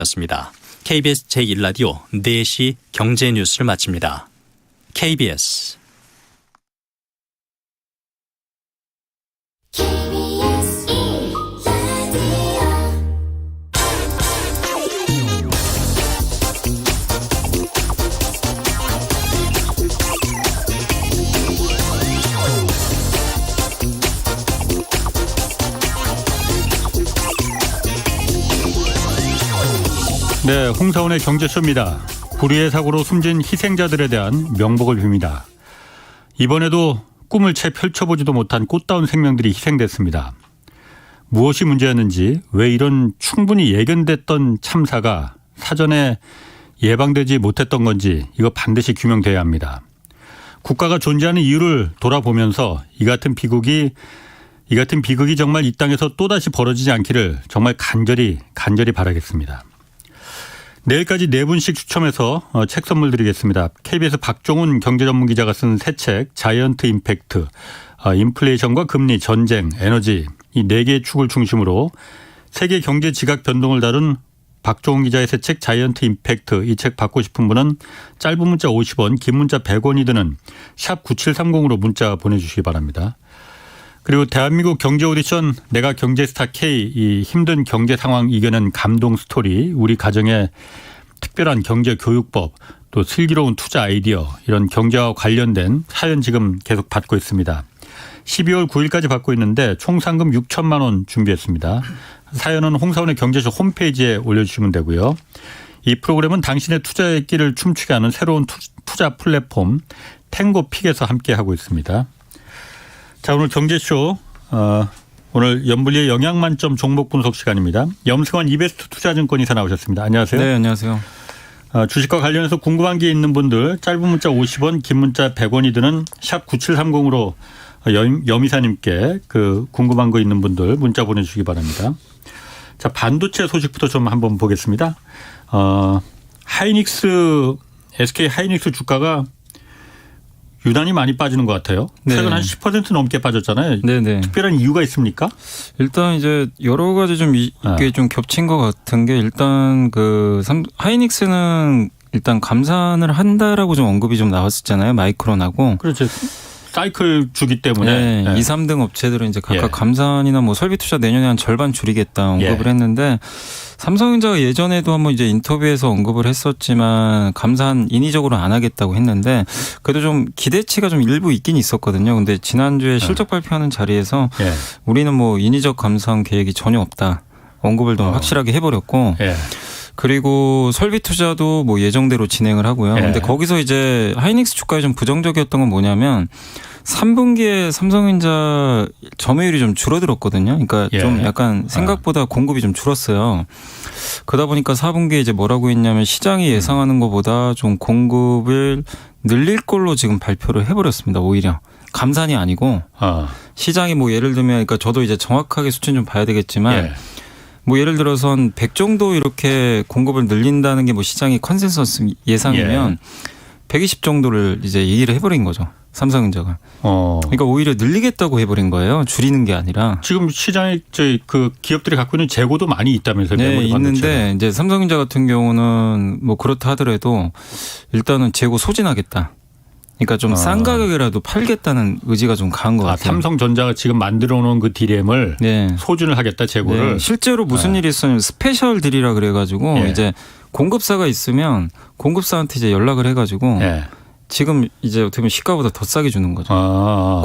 였습니다. KBS 제1라디오 4시 경제 뉴스를 마칩니다. KBS 네, 홍사원의 경제쇼입니다. 불의의 사고로 숨진 희생자들에 대한 명복을 빕니다. 이번에도 꿈을 채 펼쳐보지도 못한 꽃다운 생명들이 희생됐습니다. 무엇이 문제였는지, 왜 이런 충분히 예견됐던 참사가 사전에 예방되지 못했던 건지 이거 반드시 규명돼야 합니다. 국가가 존재하는 이유를 돌아보면서 이 같은 비극이 정말 이 땅에서 또다시 벌어지지 않기를 정말 간절히 바라겠습니다. 내일까지 4분씩 추첨해서 책 선물 드리겠습니다. KBS 박종훈 경제전문기자가 쓴 새 책 자이언트 임팩트, 인플레이션과 금리, 전쟁, 에너지 이 4개의 축을 중심으로 세계 경제 지각 변동을 다룬 박종훈 기자의 새 책 자이언트 임팩트, 이 책 받고 싶은 분은 짧은 문자 50원, 긴 문자 100원이 드는 샵 9730으로 문자 보내주시기 바랍니다. 그리고 대한민국 경제 오디션 내가 경제스타 K, 이 힘든 경제 상황 이겨낸 감동 스토리, 우리 가정의 특별한 경제 교육법, 또 슬기로운 투자 아이디어, 이런 경제와 관련된 사연 지금 계속 받고 있습니다. 12월 9일까지 받고 있는데 총 상금 6천만 원 준비했습니다. 사연은 홍사원의 경제쇼 홈페이지에 올려주시면 되고요. 이 프로그램은 당신의 투자의 길을 춤추게 하는 새로운 투자 플랫폼 탱고픽에서 함께하고 있습니다. 자, 오늘 경제쇼 오늘 연불리의 영양만점 종목 분석 시간입니다. 염승환 이베스트 투자증권이사 나오셨습니다. 안녕하세요. 네, 안녕하세요. 주식과 관련해서 궁금한 게 있는 분들 짧은 문자 50원, 긴 문자 100원이 드는 샵 9730으로 염이사님께 그 궁금한 거 있는 분들 문자 보내주시기 바랍니다. 자, 반도체 소식부터 좀 한번 보겠습니다. SK 하이닉스 주가가 유난히 많이 빠지는 것 같아요. 최근 한 10% 넘게 빠졌잖아요. 네네. 특별한 이유가 있습니까? 일단 이제 여러 가지 좀 이게 좀 겹친 것 같은 게, 일단 하이닉스는 일단 감산을 한다라고 좀 언급이 좀 나왔었잖아요. 마이크론하고. 그렇죠. 사이클 주기 때문에. 네. 2, 3등 업체들은 이제 각각 감산이나 뭐 설비 투자 내년에 한 절반 줄이겠다 언급을 했는데, 삼성전자가 예전에도 한번 이제 인터뷰에서 언급을 했었지만 감산 인위적으로 안 하겠다고 했는데, 그래도 좀 기대치가 좀 일부 있긴 있었거든요. 근데 지난주에 실적 발표하는 자리에서 우리는 뭐 인위적 감산 계획이 전혀 없다 언급을 좀 확실하게 해버렸고, 그리고 설비 투자도 뭐 예정대로 진행을 하고요. 근데 거기서 이제 하이닉스 주가에 좀 부정적이었던 건 뭐냐면 3분기에 삼성전자 점유율이 좀 줄어들었거든요. 그러니까 좀 약간 생각보다 공급이 좀 줄었어요. 그러다 보니까 4분기에 이제 뭐라고 했냐면 시장이 예상하는 것보다 좀 공급을 늘릴 걸로 지금 발표를 해버렸습니다. 오히려 감산이 아니고 시장이 뭐 예를 들면, 그러니까 저도 이제 정확하게 수치는 좀 봐야 되겠지만 뭐 예를 들어서 100 정도 이렇게 공급을 늘린다는 게 뭐 시장이 컨센서스 예상이면 120 정도를 이제 얘기를 해버린 거죠. 삼성전자가. 그러니까 오히려 늘리겠다고 해버린 거예요. 줄이는 게 아니라. 지금 시장에 그 기업들이 갖고 있는 재고도 많이 있다면서요. 네, 있는데 이제 삼성전자 같은 경우는 뭐 그렇다 하더라도 일단은 재고 소진하겠다. 그러니까 좀 싼 가격이라도 팔겠다는 의지가 좀 강한 것 같아요. 삼성전자가 지금 만들어 놓은 그 DRAM을 소진을 하겠다, 재고를. 실제로 무슨 일이 있었냐면 스페셜 딜이라 그래가지고 이제 공급사가 있으면 공급사한테 이제 연락을 해가지고 지금 이제 어떻게 보면 시가보다 더 싸게 주는 거죠.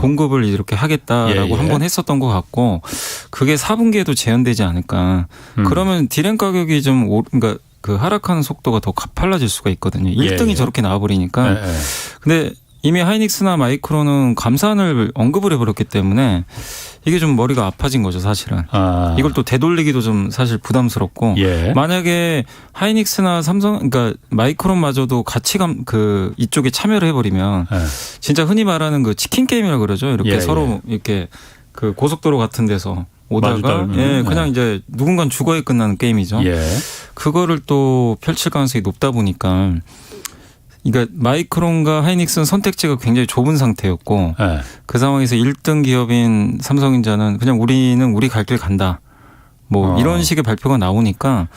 공급을 이렇게 하겠다라고 한번 했었던 것 같고, 그게 4분기에도 재현되지 않을까. 그러면 디램 가격이 좀 그러니까 그 하락하는 속도가 더 가팔라질 수가 있거든요. 1등이 저렇게 나와버리니까. 근데 이미 하이닉스나 마이크론은 감산을 언급을 해버렸기 때문에 이게 좀 머리가 아파진 거죠, 사실은. 이걸 또 되돌리기도 좀 사실 부담스럽고, 만약에 하이닉스나 삼성, 그러니까 마이크론마저도 같이 이쪽에 참여를 해버리면 진짜 흔히 말하는 그 치킨 게임이라고 그러죠. 이렇게 서로 이렇게 그 고속도로 같은 데서 오다가 그냥 이제 누군가는 죽어야 끝나는 게임이죠. 그거를 또 펼칠 가능성이 높다 보니까. 그러니까 마이크론과 하이닉스는 선택지가 굉장히 좁은 상태였고 그 상황에서 1등 기업인 삼성전자는 그냥 우리는 우리 갈 길 간다. 뭐 이런 식의 발표가 나오니까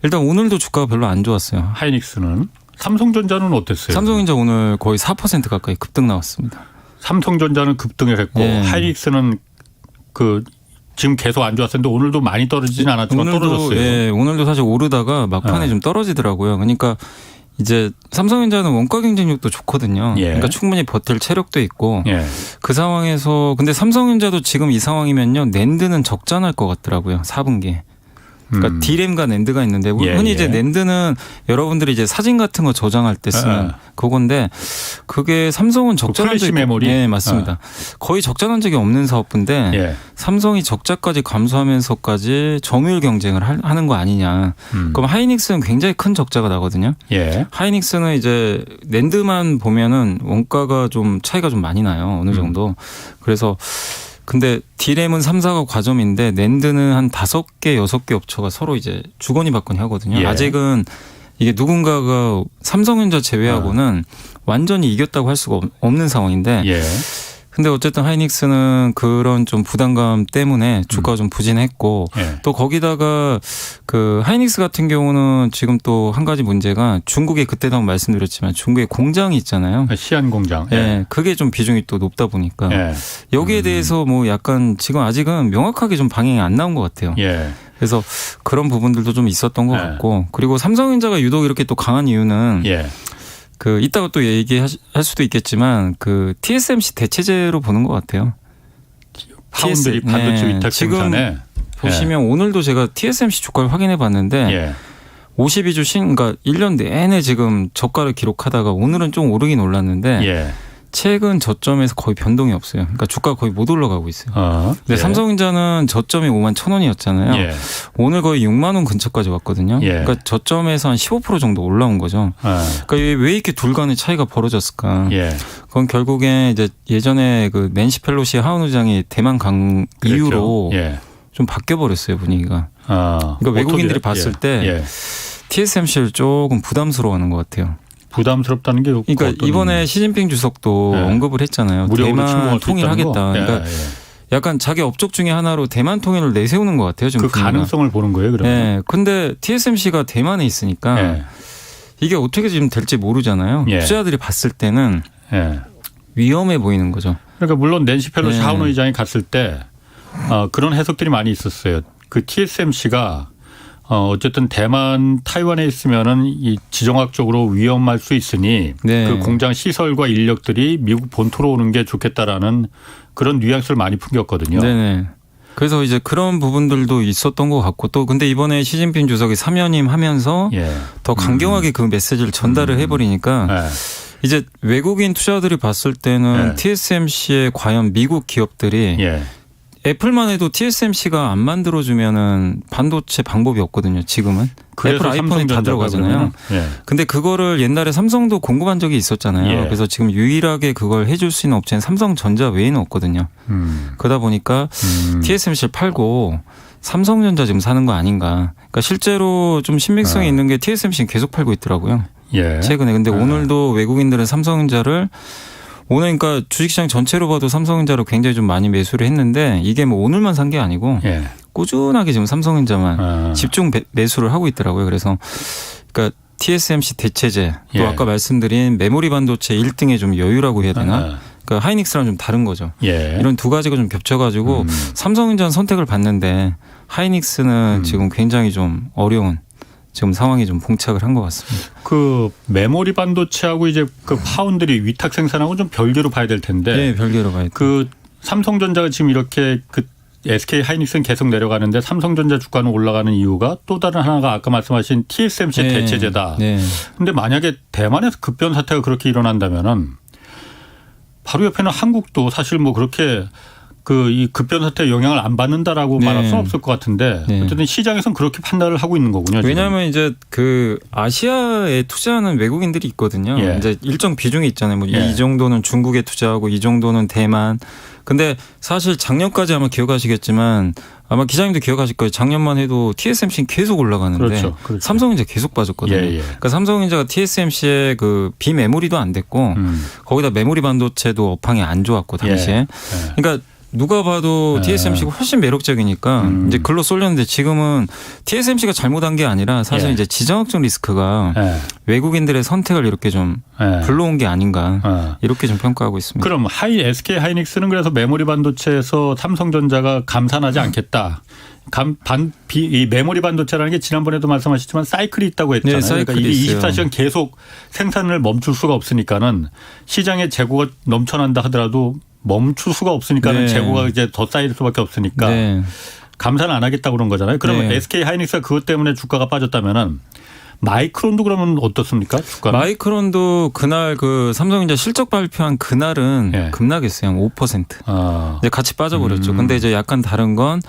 일단 오늘도 주가가 별로 안 좋았어요. 하이닉스는. 삼성전자는 어땠어요? 삼성전자 오늘 거의 4% 가까이 급등 나왔습니다. 삼성전자는 급등을 했고 예. 하이닉스는 지금 계속 안 좋았었는데 오늘도 많이 떨어지진 않았지만 떨어졌어요. 예, 오늘도 사실 오르다가 막판에 좀 떨어지더라고요. 그러니까 이제 삼성전자는 원가 경쟁력도 좋거든요. 예. 그러니까 충분히 버틸 체력도 있고 예. 그 상황에서 근데 삼성전자도 지금 이 상황이면요 낸드는 적자날 것 같더라고요. 4분기에. 그러니까 D램과 낸드가 있는데 흔히 이제 낸드는 여러분들이 이제 사진 같은 거 저장할 때 쓰는 그건데 그게 삼성은 적자난 적이 메모리? 네, 맞습니다. 거의 적자난 적이 없는 사업부인데 예. 삼성이 적자까지 감수하면서까지 점유율 경쟁을 하는 거 아니냐. 그럼 하이닉스는 굉장히 큰 적자가 나거든요. 예. 하이닉스는 이제 낸드만 보면은 원가가 좀 차이가 좀 많이 나요. 어느 정도. 그래서 근데 D램은 3, 4가 과점인데 낸드는 한 5개, 6개 업체가 서로 이제 주거니 받거니 하거든요. 예. 아직은 이게 누군가가 삼성전자 제외하고는 완전히 이겼다고 할 수가 없는 상황인데 예. 근데 어쨌든 하이닉스는 그런 좀 부담감 때문에 주가가 좀 부진했고 예. 또 거기다가 그 하이닉스 같은 경우는 지금 또 한 가지 문제가 중국에 그때도 한번 말씀드렸지만 중국에 공장이 있잖아요. 시안 공장. 예. 그게 좀 비중이 또 높다 보니까 예. 여기에 대해서 뭐 약간 지금 아직은 명확하게 좀 방향이 안 나온 것 같아요. 예. 그래서 그런 부분들도 좀 있었던 것 같고 그리고 삼성전자가 유독 이렇게 또 강한 이유는 예. 그 이따가 또 얘기할 수도 있겠지만 그 TSMC 대체제로 보는 것 같아요. 파운드리 반도체 위탁 지금 생산에 보시면 오늘도 제가 TSMC 주가를 확인해 봤는데 예. 52주 그러니까 1년 내내 지금 저가를 기록하다가 오늘은 좀 오르긴 올랐는데 예. 최근 저점에서 거의 변동이 없어요. 그러니까 주가가 거의 못 올라가고 있어요. 근데 예. 삼성전자는 저점이 51,000원이었잖아요. 예. 오늘 거의 6만 원 근처까지 왔거든요. 예. 그러니까 저점에서 한 15% 정도 올라온 거죠. 그러니까 왜 이렇게 둘 간의 차이가 벌어졌을까? 예. 그건 결국에 이제 예전에 그 낸시 펠로시 하원 의장이 대만 강 그랬죠. 이후로 예. 좀 바뀌어 버렸어요 분위기가. 그러니까 외국인들이 어떻게? 봤을 때 예. TSMC를 조금 부담스러워하는 것 같아요. 부담스럽다는 게 그러니까 이번에 시진핑 주석도 예. 언급을 했잖아요. 무료로 대만 침공할 수 통일하겠다. 있다는 거? 그러니까 예. 약간 자기 업적 중에 하나로 대만 통일을 내세우는 것 같아요. 지금 그 가능성을 보는 거예요, 그러면. 네. 근데 TSMC가 대만에 있으니까 예. 이게 어떻게 지금 될지 모르잖아요. 예. 투자자들이 봤을 때는 예. 위험해 보이는 거죠. 그러니까 물론 낸시 펠로시 네. 하원 의장이 갔을 때 그런 해석들이 많이 있었어요. 그 TSMC가 어쨌든 대만, 타이완에 있으면은 이 지정학적으로 위험할 수 있으니 네. 그 공장 시설과 인력들이 미국 본토로 오는 게 좋겠다라는 그런 뉘앙스를 많이 풍겼거든요. 네네. 그래서 이제 그런 부분들도 있었던 것 같고 또 근데 이번에 시진핑 주석이 3연임 하면서 예. 더 강경하게 그 메시지를 전달을 해버리니까 예. 이제 외국인 투자들이 봤을 때는 예. TSMC의 과연 미국 기업들이 예. 애플만 해도 TSMC가 안 만들어주면은 반도체 방법이 없거든요. 지금은. 애플 아이폰에 다 들어가잖아요. 예. 근데 그거를 옛날에 삼성도 공급한 적이 있었잖아요. 예. 그래서 지금 유일하게 그걸 해줄 수 있는 업체는 삼성전자 외에는 없거든요. 그러다 보니까 TSMC를 팔고 삼성전자 지금 사는 거 아닌가. 그러니까 실제로 좀 신빙성이 있는 게 TSMC는 계속 팔고 있더라고요. 예. 최근에. 근데 오늘도 외국인들은 삼성전자를 오늘 그러니까 주식시장 전체로 봐도 삼성전자로 굉장히 좀 많이 매수를 했는데 이게 뭐 오늘만 산 게 아니고 예. 꾸준하게 지금 삼성전자만 집중 매수를 하고 있더라고요. 그래서 그러니까 TSMC 대체제 또 예. 아까 말씀드린 메모리 반도체 1등에 좀 여유라고 해야 되나? 그러니까 하이닉스랑 좀 다른 거죠. 예. 이런 두 가지가 좀 겹쳐가지고 삼성전자는 선택을 받는데 하이닉스는 지금 굉장히 좀 어려운 지금 상황이 좀 봉착을 한 것 같습니다. 그 메모리 반도체하고 이제 그 파운드리 위탁 생산하고 좀 별개로 봐야 될 텐데. 네, 별개로 봐야 돼. 그 삼성전자가 지금 이렇게 그 SK 하이닉스는 계속 내려가는데 삼성전자 주가는 올라가는 이유가 또 다른 하나가 아까 말씀하신 TSMC 네. 대체제다. 네. 근데 만약에 대만에서 급변 사태가 그렇게 일어난다면은 바로 옆에는 한국도 사실 뭐 그렇게 그 이 급변 사태에 영향을 안 받는다라고 네. 말할 수는 없을 것 같은데 네. 어쨌든 시장에서는 그렇게 판단을 하고 있는 거군요. 왜냐하면 이제 그 아시아에 투자하는 외국인들이 있거든요. 예. 이제 일정 비중이 있잖아요. 뭐 예. 이 정도는 중국에 투자하고 이 정도는 대만. 근데 사실 작년까지 아마 기억하시겠지만 아마 기자님도 기억하실 거예요. 작년만 해도 TSMC는 계속 올라가는데 그렇죠. 삼성전자 계속 빠졌거든요. 예, 예. 그러니까 삼성전자가 TSMC의 그 비메모리도 안 됐고 거기다 메모리 반도체도 업황이 안 좋았고 당시에. 예. 그러니까 누가 봐도 TSMC가 훨씬 매력적이니까 이제 글로 쏠렸는데 지금은 TSMC가 잘못한 게 아니라 사실 예. 이제 지정학적 리스크가 예. 외국인들의 선택을 이렇게 좀 예. 불러온 게 아닌가 이렇게 좀 평가하고 있습니다. 그럼 SK 하이닉스는 그래서 메모리 반도체에서 삼성전자가 감산하지 않겠다. 이 메모리 반도체라는 게 지난번에도 말씀하셨지만 사이클이 있다고 했잖아요. 네, 그러니까 사이클이 이게 있어요. 24시간 계속 생산을 멈출 수가 없으니까는 시장에 재고가 넘쳐난다 하더라도 멈출 수가 없으니까는 네. 재고가 이제 더 쌓일 수밖에 없으니까 네. 감산 안 하겠다고 그런 거잖아요. 그러면 네. SK 하이닉스가 그것 때문에 주가가 빠졌다면은 마이크론도 그러면 어떻습니까? 주가 마이크론도 그날 그 삼성전자 실적 발표한 그날은 예. 급락했어요. 한 5%. 이제 같이 빠져버렸죠. 음. 근데 이제 약간 다른 건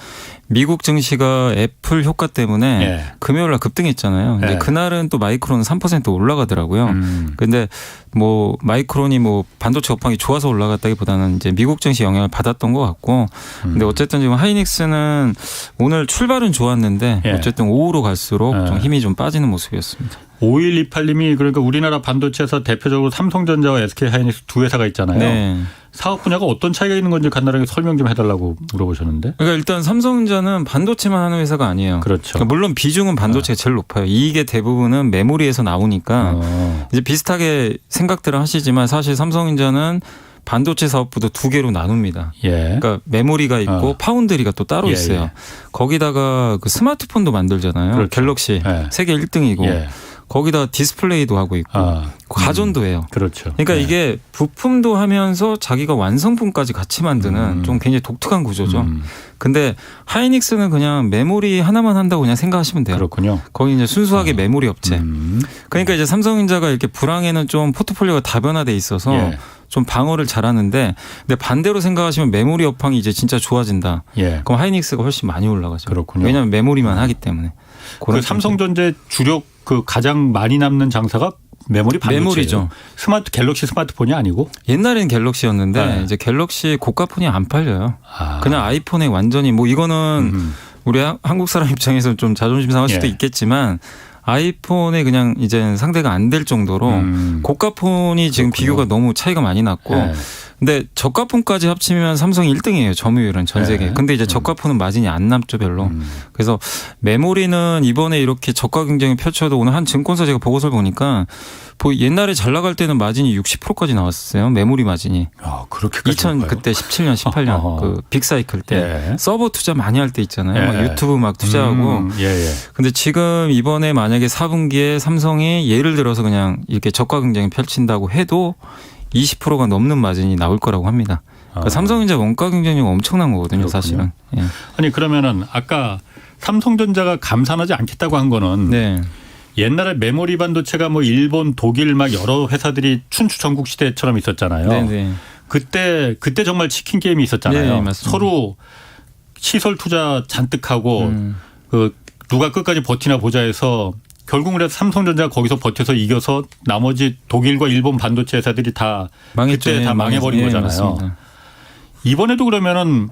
미국 증시가 애플 효과 때문에 예. 금요일 날 급등했잖아요. 근데 예. 그날은 또 마이크론은 3% 올라가더라고요. 근데 뭐 마이크론이 뭐 반도체 업황이 좋아서 올라갔다기보다는 이제 미국 증시 영향을 받았던 것 같고, 근데 어쨌든 지금 하이닉스는 오늘 출발은 좋았는데 예. 어쨌든 오후로 갈수록 예. 좀 힘이 좀 빠지는 모습이었습니다. 5128님이 그러니까 우리나라 반도체에서 대표적으로 삼성전자와 SK 하이닉스 두 회사가 있잖아요. 네. 사업 분야가 어떤 차이가 있는 건지 간단하게 설명 좀 해달라고 물어보셨는데. 그러니까 일단 삼성전자는 반도체만 하는 회사가 아니에요. 그렇죠. 그러니까 물론 비중은 반도체가 제일 높아요. 이익의 대부분은 메모리에서 나오니까 이제 비슷하게 생각들을 하시지만 사실 삼성전자는 반도체 사업부도 두 개로 나눕니다. 예. 그러니까 메모리가 있고 파운드리가 또 따로 예, 있어요. 예. 거기다가 그 스마트폰도 만들잖아요. 그렇죠. 갤럭시 예. 세계 1등이고 예. 거기다 디스플레이도 하고 있고 가전도 해요. 그렇죠. 그러니까 예. 이게 부품도 하면서 자기가 완성품까지 같이 만드는 좀 굉장히 독특한 구조죠. 근데 하이닉스는 그냥 메모리 하나만 한다고 그냥 생각하시면 돼요. 그렇군요. 거기 이제 순수하게 메모리 업체. 그러니까 이제 삼성전자가 이렇게 불황에는 좀 포트폴리오가 다변화돼 있어서 예. 좀 방어를 잘하는데, 근데 반대로 생각하시면 메모리 업황이 이제 진짜 좋아진다. 예. 그럼 하이닉스가 훨씬 많이 올라가죠. 그렇군요. 왜냐하면 메모리만 하기 때문에. 그 삼성전자의 주력 그 가장 많이 남는 장사가 메모리 반도체예요. 메모리죠. 갤럭시 스마트폰이 아니고. 옛날에는 갤럭시였는데 네. 이제 갤럭시 고가폰이 안 팔려요. 아. 그냥 아이폰에 완전히 뭐 이거는 우리 한국 사람 입장에서는 좀 자존심 상할 수도 예. 있겠지만 아이폰에 그냥 이제 상대가 안 될 정도로 고가폰이 지금 그렇군요. 비교가 너무 차이가 많이 났고 예. 근데 저가폰까지 합치면 삼성이 1등이에요. 점유율은 전 세계. 네. 근데 이제 저가폰은 마진이 안 남죠 별로. 그래서 메모리는 이번에 이렇게 저가 경쟁이 펼쳐도 오늘 한 증권사 제가 보고서를 보니까 옛날에 잘 나갈 때는 마진이 60%까지 나왔어요. 메모리 마진이. 아, 그렇게까지 2000 그때 17년 18년 그 빅사이클 때 예. 서버 투자 많이 할 때 있잖아요. 예. 막 유튜브 막 투자하고. 예. 근데 지금 이번에 만약에 4분기에 삼성이 예를 들어서 그냥 이렇게 저가 경쟁이 펼친다고 해도 20%가 넘는 마진이 나올 거라고 합니다. 그러니까 삼성전자 원가 경쟁력이 엄청난 거거든요, 그렇군요. 사실은. 예. 아니 그러면은 아까 삼성전자가 감산하지 않겠다고 한 거는 네. 옛날에 메모리 반도체가 뭐 일본, 독일 막 여러 회사들이 춘추전국 시대처럼 있었잖아요. 네네. 그때 정말 치킨 게임이 있었잖아요. 네, 맞습니다. 서로 시설 투자 잔뜩 하고 그 누가 끝까지 버티나 보자 해서 결국은 그래서 삼성전자가 거기서 버텨서 이겨서 나머지 독일과 일본 반도체 회사들이 다 망했죠. 그때 다 망해버린 예, 거잖아요. 맞습니다. 이번에도 그러면은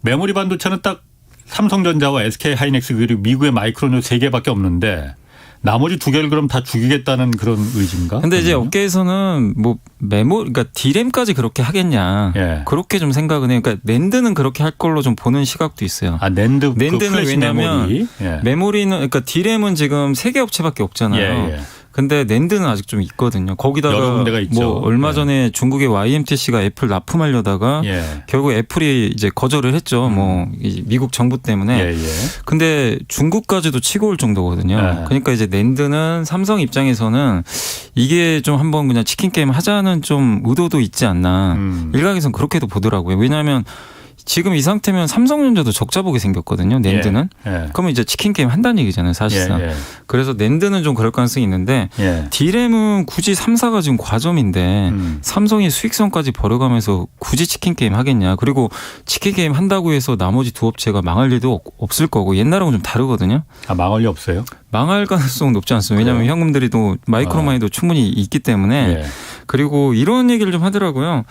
메모리 반도체는 딱 삼성전자와 SK 하이닉스 그리고 미국의 마이크론 세 개밖에 없는데 나머지 두 개를 그럼 다 죽이겠다는 그런 의지인가? 근데 이제 그러면? 업계에서는 뭐 그러니까 디램까지 그렇게 하겠냐. 예. 그렇게 좀 생각은 해요. 그러니까 낸드는 그렇게 할 걸로 좀 보는 시각도 있어요. 아 낸드는 플래시 왜냐하면 메모리. 예. 메모리는 그러니까 디램은 지금 3개 업체밖에 없잖아요. 예. 근데 낸드는 아직 좀 있거든요. 거기다가 여러 군데가 있죠. 뭐 얼마 전에 중국의 YMTC가 애플 납품하려다가 예. 결국 애플이 이제 거절을 했죠. 뭐 미국 정부 때문에. 예. 근데 중국까지도 치고 올 정도거든요. 예. 그러니까 이제 낸드는 삼성 입장에서는 이게 좀 한번 그냥 치킨 게임 하자는 좀 의도도 있지 않나. 일각에서는 그렇게도 보더라고요. 왜냐하면 지금 이 상태면 삼성전자도 적자 보게 생겼거든요. 낸드는. 예. 그러면 이제 치킨 게임 한다는 얘기잖아요. 사실상. 예. 그래서 낸드는 좀 그럴 가능성이 있는데 예. 디램은 굳이 3사가 지금 과점인데 삼성이 수익성까지 벌어가면서 굳이 치킨 게임 하겠냐. 그리고 치킨 게임 한다고 해서 나머지 두 업체가 망할 일도 없을 거고 옛날하고는 좀 다르거든요. 아 망할 리 없어요? 망할 가능성은 높지 않습니다. 왜냐하면 그래요? 현금들이도 마이크로마이도 충분히 있기 때문에 예. 그리고 이런 얘기를 좀 하더라고요.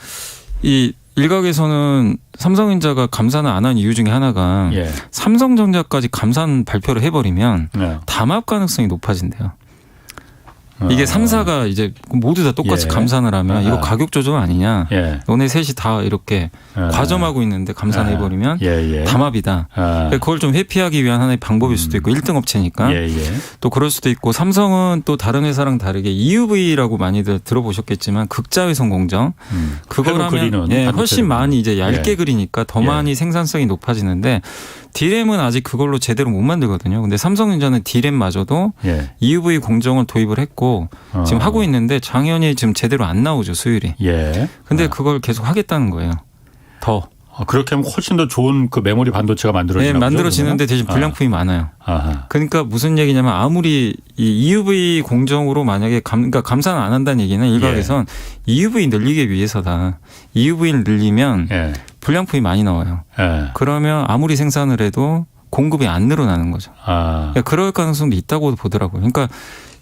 이 일각에서는 삼성전자가 감산을 안 한 이유 중에 하나가 예. 삼성전자까지 감산 발표를 해버리면 예. 담합 가능성이 높아진대요. 이게 3사가 이제 모두 다 똑같이 예. 감산을 하면 이거 가격 조정 아니냐. 예. 너네 셋이 다 이렇게 과점하고 있는데 감산해버리면 담합이다. 그걸 좀 회피하기 위한 하나의 방법일 수도 있고 1등 업체니까 또 그럴 수도 있고 삼성은 또 다른 회사랑 다르게 EUV라고 많이들 들어보셨겠지만 극자외선 공정 그걸 하면 훨씬 많이 이제 얇게 그리니까 더 많이 생산성이 높아지는데 D램은 아직 그걸로 제대로 못 만들거든요. 근데 삼성전자는 D램마저도 EUV 공정을 도입을 했고 지금 하고 있는데 당연히 지금 제대로 안 나오죠, 수율이. 근데 그걸 계속 하겠다는 거예요. 더. 그렇게 하면 훨씬 더 좋은 그 메모리 반도체가 만들어지나 만들어지는데 대신 불량품이 많아요. 그러니까 무슨 얘기냐면 아무리 이 EUV 공정으로 만약에 그러니까 감산을 안 한다는 얘기는 일각에선 EUV 늘리기 위해서다. EUV를 늘리면 불량품이 많이 나와요. 그러면 아무리 생산을 해도 공급이 안 늘어나는 거죠. 그러니까 그럴 가능성도 있다고 보더라고요. 그러니까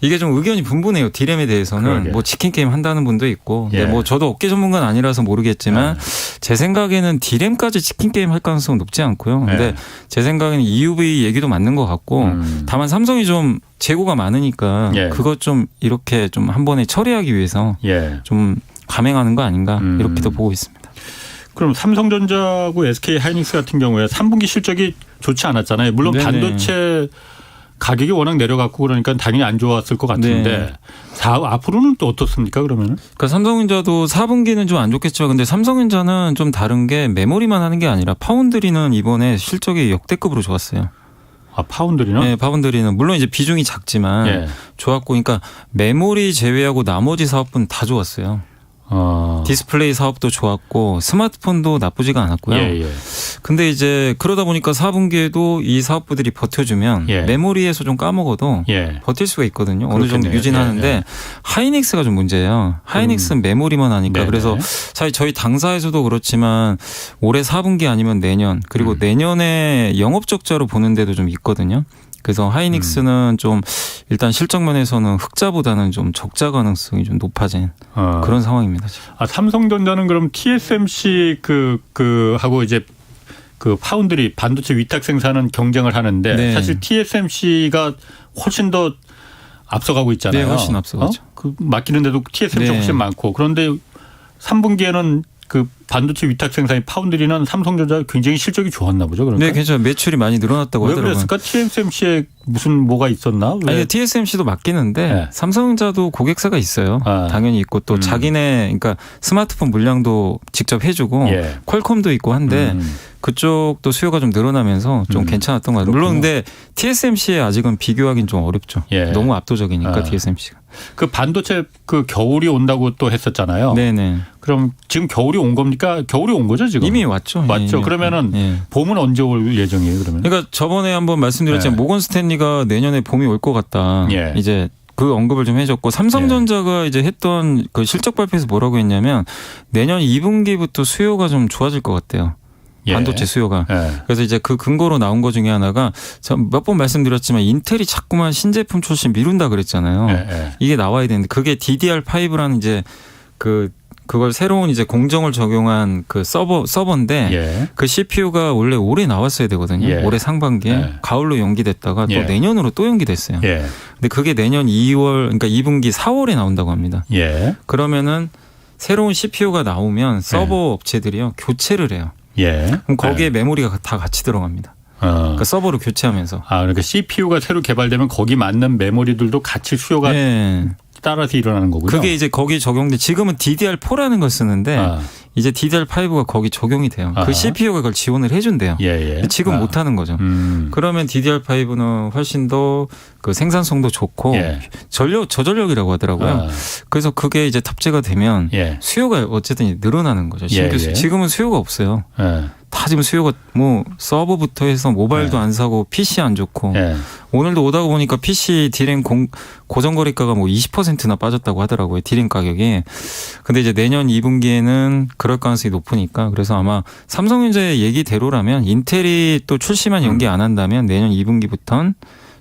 이게 좀 의견이 분분해요. D램에 대해서는 뭐 치킨 게임 한다는 분도 있고, 근데 뭐 저도 업계 전문가는 아니라서 모르겠지만 제 생각에는 D램까지 치킨 게임 할 가능성은 높지 않고요. 근데 제 생각에는 EUV 얘기도 맞는 것 같고, 다만 삼성이 좀 재고가 많으니까 그것 좀 이렇게 좀 한 번에 처리하기 위해서 좀 감행하는 거 아닌가 이렇게도 보고 있습니다. 그럼 삼성전자하고 SK 하이닉스 같은 경우에 3분기 실적이 좋지 않았잖아요. 물론 반도체 가격이 워낙 내려갔고 그러니까 당연히 안 좋았을 것 같은데 앞으로는 또 어떻습니까 그러면은? 그러니까 삼성전자도 4분기는 좀 안 좋겠죠. 근데 삼성전자는 좀 다른 게 메모리만 하는 게 아니라 파운드리는 이번에 실적이 역대급으로 좋았어요. 파운드리는? 네, 파운드리는 물론 이제 비중이 작지만 좋았고, 그러니까 메모리 제외하고 나머지 사업은 다 좋았어요. 디스플레이 사업도 좋았고 스마트폰도 나쁘지가 않았고요. 근데 이제 그러다 보니까 4분기에도 이 사업부들이 버텨주면 메모리에서 좀 까먹어도 버틸 수가 있거든요. 어느 정도 유진하는데 하이닉스가 좀 문제예요. 하이닉스는 메모리만 하니까. 그래서 사실 저희 당사에서도 그렇지만 올해 4분기 아니면 내년 그리고 내년에 영업 적자로 보는 데도 좀 있거든요. 그래서 하이닉스는 좀 일단 실적 면에서는 흑자보다는 좀 적자 가능성이 좀 높아진 그런 상황입니다. 지금. 삼성전자는 그럼 TSMC 하고 이제 그 파운드리 반도체 위탁 생산은 경쟁을 하는데 사실 TSMC가 훨씬 더 앞서가고 있잖아요. 네, 훨씬 앞서가죠. 맡기는데도 TSMC가 훨씬 많고 그런데 3분기에는 그 반도체 위탁 생산이 파운드리는 삼성전자 굉장히 실적이 좋았나 보죠. 그러니까. 네, 괜찮아요. 매출이 많이 늘어났다고 하더라고요. 왜 그랬을까? TSMC에 무슨 뭐가 있었나? 아니, TSMC도 맡기는데 삼성전자도 고객사가 있어요. 당연히 있고 또 자기네 그러니까 스마트폰 물량도 직접 해주고 퀄컴도 있고 한데 그쪽도 수요가 좀 늘어나면서 좀 괜찮았던 것 같아요. 물론 근데 TSMC에 아직은 비교하기는 좀 어렵죠. 너무 압도적이니까 TSMC가. 그 반도체 그 겨울이 온다고 또 했었잖아요. 네네. 그럼 지금 겨울이 온 겁니까? 겨울이 온 거죠 지금? 이미 왔죠. 맞죠. 이미 그러면은 봄은 언제 올 예정이에요? 그러면? 그러니까 저번에 한번 말씀드렸지만 모건 스탠리가 내년에 봄이 올 것 같다. 이제 그 언급을 좀 해줬고 삼성전자가 이제 했던 그 실적 발표에서 뭐라고 했냐면 내년 2분기부터 수요가 좀 좋아질 것 같대요. 반도체 수요가. 그래서 이제 그 근거로 나온 것 중에 하나가 몇 번 말씀드렸지만 인텔이 자꾸만 신제품 출시 미룬다 그랬잖아요. 이게 나와야 되는데 그게 DDR5라는 이제 그걸 새로운 이제 공정을 적용한 그 서버인데 그 CPU가 원래 올해 나왔어야 되거든요. 올해 상반기에 가을로 연기됐다가 또 내년으로 또 연기됐어요. 근데 그게 내년 2월 그러니까 2분기 4월에 나온다고 합니다. 그러면은 새로운 CPU가 나오면 서버 업체들이요 교체를 해요. 그럼 거기에 메모리가 다 같이 들어갑니다. 그러니까 서버로 교체하면서. 그러니까 CPU가 새로 개발되면 거기 맞는 메모리들도 같이 수요가 따라서 일어나는 거고요. 그게 이제 거기 적용돼. 지금은 DDR4라는 걸 쓰는데 이제 DDR5가 거기 적용이 돼요. 그 CPU가 그걸 지원을 해준대요. 지금 못 하는 거죠. 그러면 DDR5는 훨씬 더 그 생산성도 좋고 저전력이라고 하더라고요. 그래서 그게 이제 탑재가 되면 수요가 어쨌든 늘어나는 거죠. 신규 수요. 지금은 수요가 없어요. 다 지금 수요가 뭐 서버부터 해서 모바일도 안 사고 PC 안 좋고 오늘도 오다가 보니까 PC D램 고정거래가가 뭐 20%나 빠졌다고 하더라고요. D램 가격이. 근데 이제 내년 2분기에는 그럴 가능성이 높으니까 그래서 아마 삼성전자의 얘기대로라면 인텔이 또 출시만 연기 안 한다면 내년 2분기부터는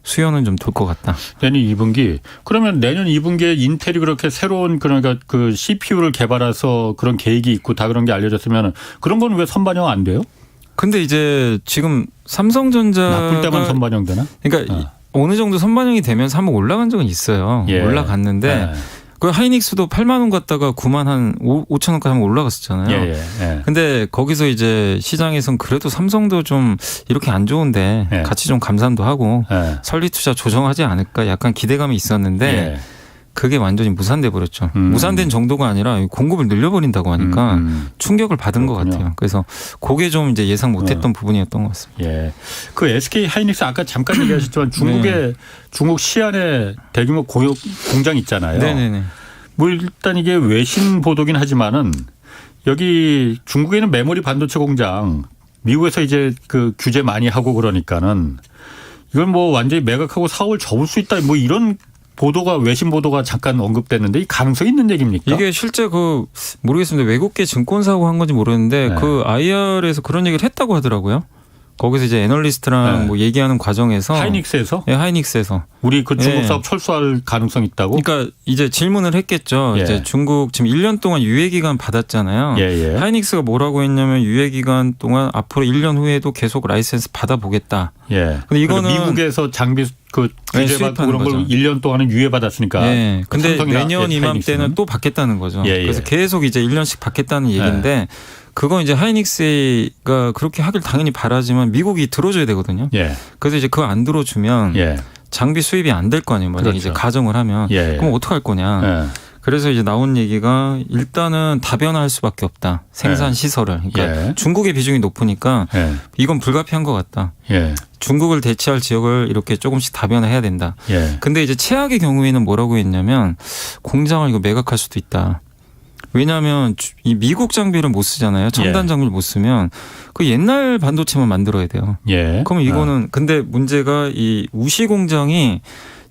수요는 좀 돌 것 같다. 내년 2분기. 그러면 내년 2분기에 인텔이 그렇게 새로운 그러니까 그 CPU를 개발해서 그런 계획이 있고 다 그런 게 알려졌으면 그런 건 왜 선반영 안 돼요? 근데 이제 지금 삼성전자가 나쁠 때만 선반영 되나? 그러니까 어느 정도 선반영이 되면서 한번 올라간 적은 있어요. 예. 올라갔는데 그 하이닉스도 8만 원 갔다가 9만 한 5천 원까지 한번 올라갔었잖아요. 예. 근데 거기서 이제 시장에선 그래도 삼성도 좀 이렇게 안 좋은데 예. 같이 좀 감산도 하고 예. 설비 투자 조정하지 않을까 약간 기대감이 있었는데 예. 그게 완전히 무산돼 버렸죠. 음. 무산된 정도가 아니라 공급을 늘려버린다고 하니까 충격을 받은 것 그렇군요. 같아요. 그래서 그게 좀 이제 예상 못했던 부분이었던 것 같습니다. 예. 그 SK 하이닉스 아까 잠깐 얘기하셨지만 중국의 중국 시안에 대규모 공장 있잖아요. 네네네. 뭐 일단 이게 외신 보도긴 하지만은 여기 중국에는 메모리 반도체 공장 미국에서 이제 그 규제 많이 하고 그러니까는 이걸 뭐 완전히 매각하고 사업을 접을 수 있다 뭐 이런 보도가 외신 보도가 잠깐 언급됐는데 이 가능성이 있는 얘기입니까? 이게 실제 그 모르겠습니다. 외국계 증권사고 한 건지 모르는데 네. 그 IR에서 그런 얘기를 했다고 하더라고요. 거기서 이제 애널리스트랑 네. 뭐 얘기하는 과정에서 하이닉스에서 네, 하이닉스에서 우리 그 중국 예. 사업 철수할 가능성이 있다고? 그러니까 이제 질문을 했겠죠. 예. 이제 중국 지금 1년 동안 유예 기간 받았잖아요. 예. 하이닉스가 뭐라고 했냐면 유예 기간 동안 앞으로 1년 후에도 계속 라이센스 받아보겠다. 예. 근데 이거는 미국에서 장비 그 네, 규제 받고 수입하는 그런 걸 거죠. 1년 동안은 유예 받았으니까. 네. 근데 삼성이나 내년 이맘때는 하이닉스는? 또 받겠다는 거죠. 예. 그래서 계속 이제 1년씩 받겠다는 얘기인데 그건 이제 하이닉스가 그렇게 하길 당연히 바라지만 미국이 들어줘야 되거든요. 예. 그래서 이제 그거 안 들어주면 예. 장비 수입이 안 될 거 아니에요. 만약 그렇죠. 이제 가정을 하면 예. 그럼 어떡할 거냐. 예. 그래서 이제 나온 얘기가 일단은 다변화할 수밖에 없다. 생산 시설을. 그러니까 예. 중국의 비중이 높으니까 예. 이건 불가피한 것 같다. 예. 중국을 대체할 지역을 이렇게 조금씩 다변화해야 된다. 예. 근데 이제 최악의 경우에는 뭐라고 했냐면 공장을 이거 매각할 수도 있다. 왜냐하면 이 미국 장비를 못 쓰잖아요. 첨단 예. 장비를 못 쓰면 그 옛날 반도체만 만들어야 돼요. 예. 그러면 이거는 근데 문제가 이 우시 공장이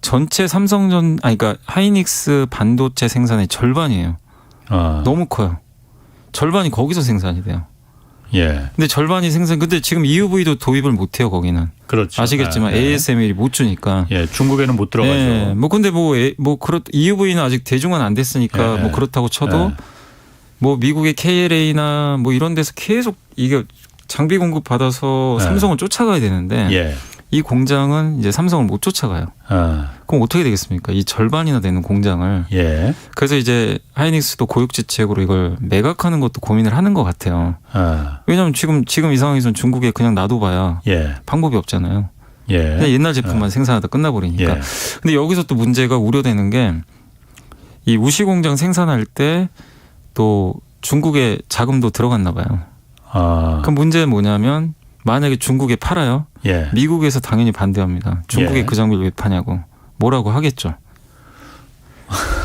전체 그러니까 하이닉스 반도체 생산의 절반이에요. 너무 커요. 절반이 거기서 생산이 돼요. 예. 근데 절반이 근데 지금 EUV도 도입을 못 해요, 거기는. 그렇죠. 아시겠지만 예. ASML이 못 주니까. 예. 중국에는 못 들어가죠. 네. 뭐 근데 EUV는 아직 대중화는 안 됐으니까 예. 뭐 그렇다고 쳐도 예. 뭐 미국의 KLA나 뭐 이런 데서 계속 이게 장비 공급 받아서 예. 삼성을 쫓아가야 되는데 예. 이 공장은 이제 삼성을 못 쫓아가요. 그럼 어떻게 되겠습니까? 이 절반이나 되는 공장을. 예. 그래서 이제 하이닉스도 고육지책으로 이걸 매각하는 것도 고민을 하는 것 같아요. 왜냐하면 지금 이 상황에서는 중국에 그냥 놔둬봐야 예. 방법이 없잖아요. 예. 그냥 옛날 제품만 생산하다 끝나버리니까. 예. 근데 여기서 또 문제가 우려되는 게 이 우시 공장 생산할 때 또 중국에 자금도 들어갔나 봐요. 그럼 문제는 뭐냐면 만약에 중국에 팔아요. 예. 미국에서 당연히 반대합니다. 중국에 예. 그 장비를 왜 파냐고. 뭐라고 하겠죠.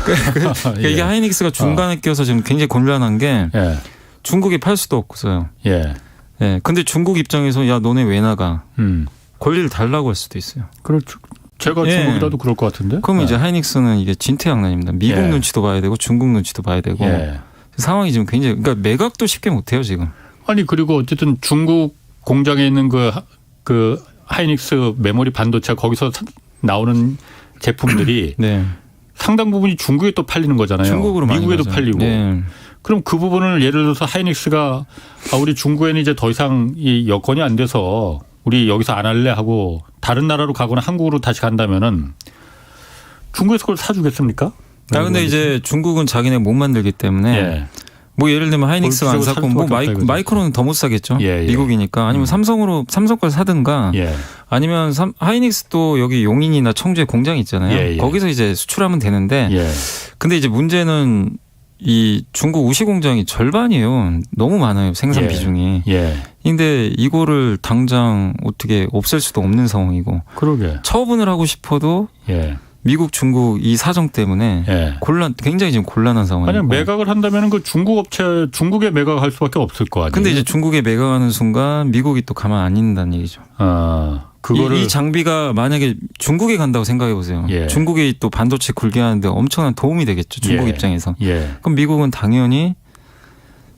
그러니까 예. 이게 하이닉스가 중간에 껴서 지금 굉장히 곤란한 게 예. 중국에 팔 수도 없어요. 예. 예. 근데 중국 입장에서 야 너네 왜 나가? 음. 권리를 달라고 할 수도 있어요. 그렇죠. 제가 예. 중국이라도 그럴 것 같은데. 그럼 예. 이제 하이닉스는 이게 진퇴양난입니다. 미국 예. 눈치도 봐야 되고 중국 눈치도 봐야 되고 예. 상황이 지금 굉장히 그러니까 매각도 쉽게 못 해요 지금. 아니 그리고 어쨌든 중국 공장에 있는 그 하이닉스 메모리 반도체 거기서 나오는 제품들이 네. 상당 부분이 중국에 또 팔리는 거잖아요. 중국으로 많이 미국에도 가죠. 팔리고. 네. 그럼 그 부분을 예를 들어서 하이닉스가 우리 중국에는 이제 더 이상 이 여건이 안 돼서 우리 여기서 안 할래 하고 다른 나라로 가거나 한국으로 다시 간다면은 중국에서 그걸 사주겠습니까? 근데 이제 중국은 자기네 못 만들기 때문에 예. 뭐 예를 들면 하이닉스가 안 볼수록 샀고 살 뭐 수밖에 없다, 이거죠. 마이크로는 더 못 사겠죠. 예, 예. 미국이니까 아니면 삼성 걸 사든가 예. 아니면 하이닉스도 여기 용인이나 청주에 공장이 있잖아요. 예, 예. 거기서 이제 수출하면 되는데 예. 근데 이제 문제는 이 중국 우시 공장이 절반이에요. 너무 많아요. 생산 예. 비중이. 예. 근데 이거를 당장 어떻게 없앨 수도 없는 상황이고 그러게. 처분을 하고 싶어도 예. 미국, 중국 이 사정 때문에 예. 굉장히 지금 곤란한 상황이고. 만약 매각을 한다면은 그 중국 업체 중국에 매각할 수밖에 없을 거 아니에요. 근데 이제 중국에 매각하는 순간 미국이 또 가만 안 있는다는 얘기죠. 그거를 이 장비가 만약에 중국에 간다고 생각해 보세요. 예. 중국이 또 반도체 굴게 하는데 엄청난 도움이 되겠죠. 중국 예. 입장에서. 예. 그럼 미국은 당연히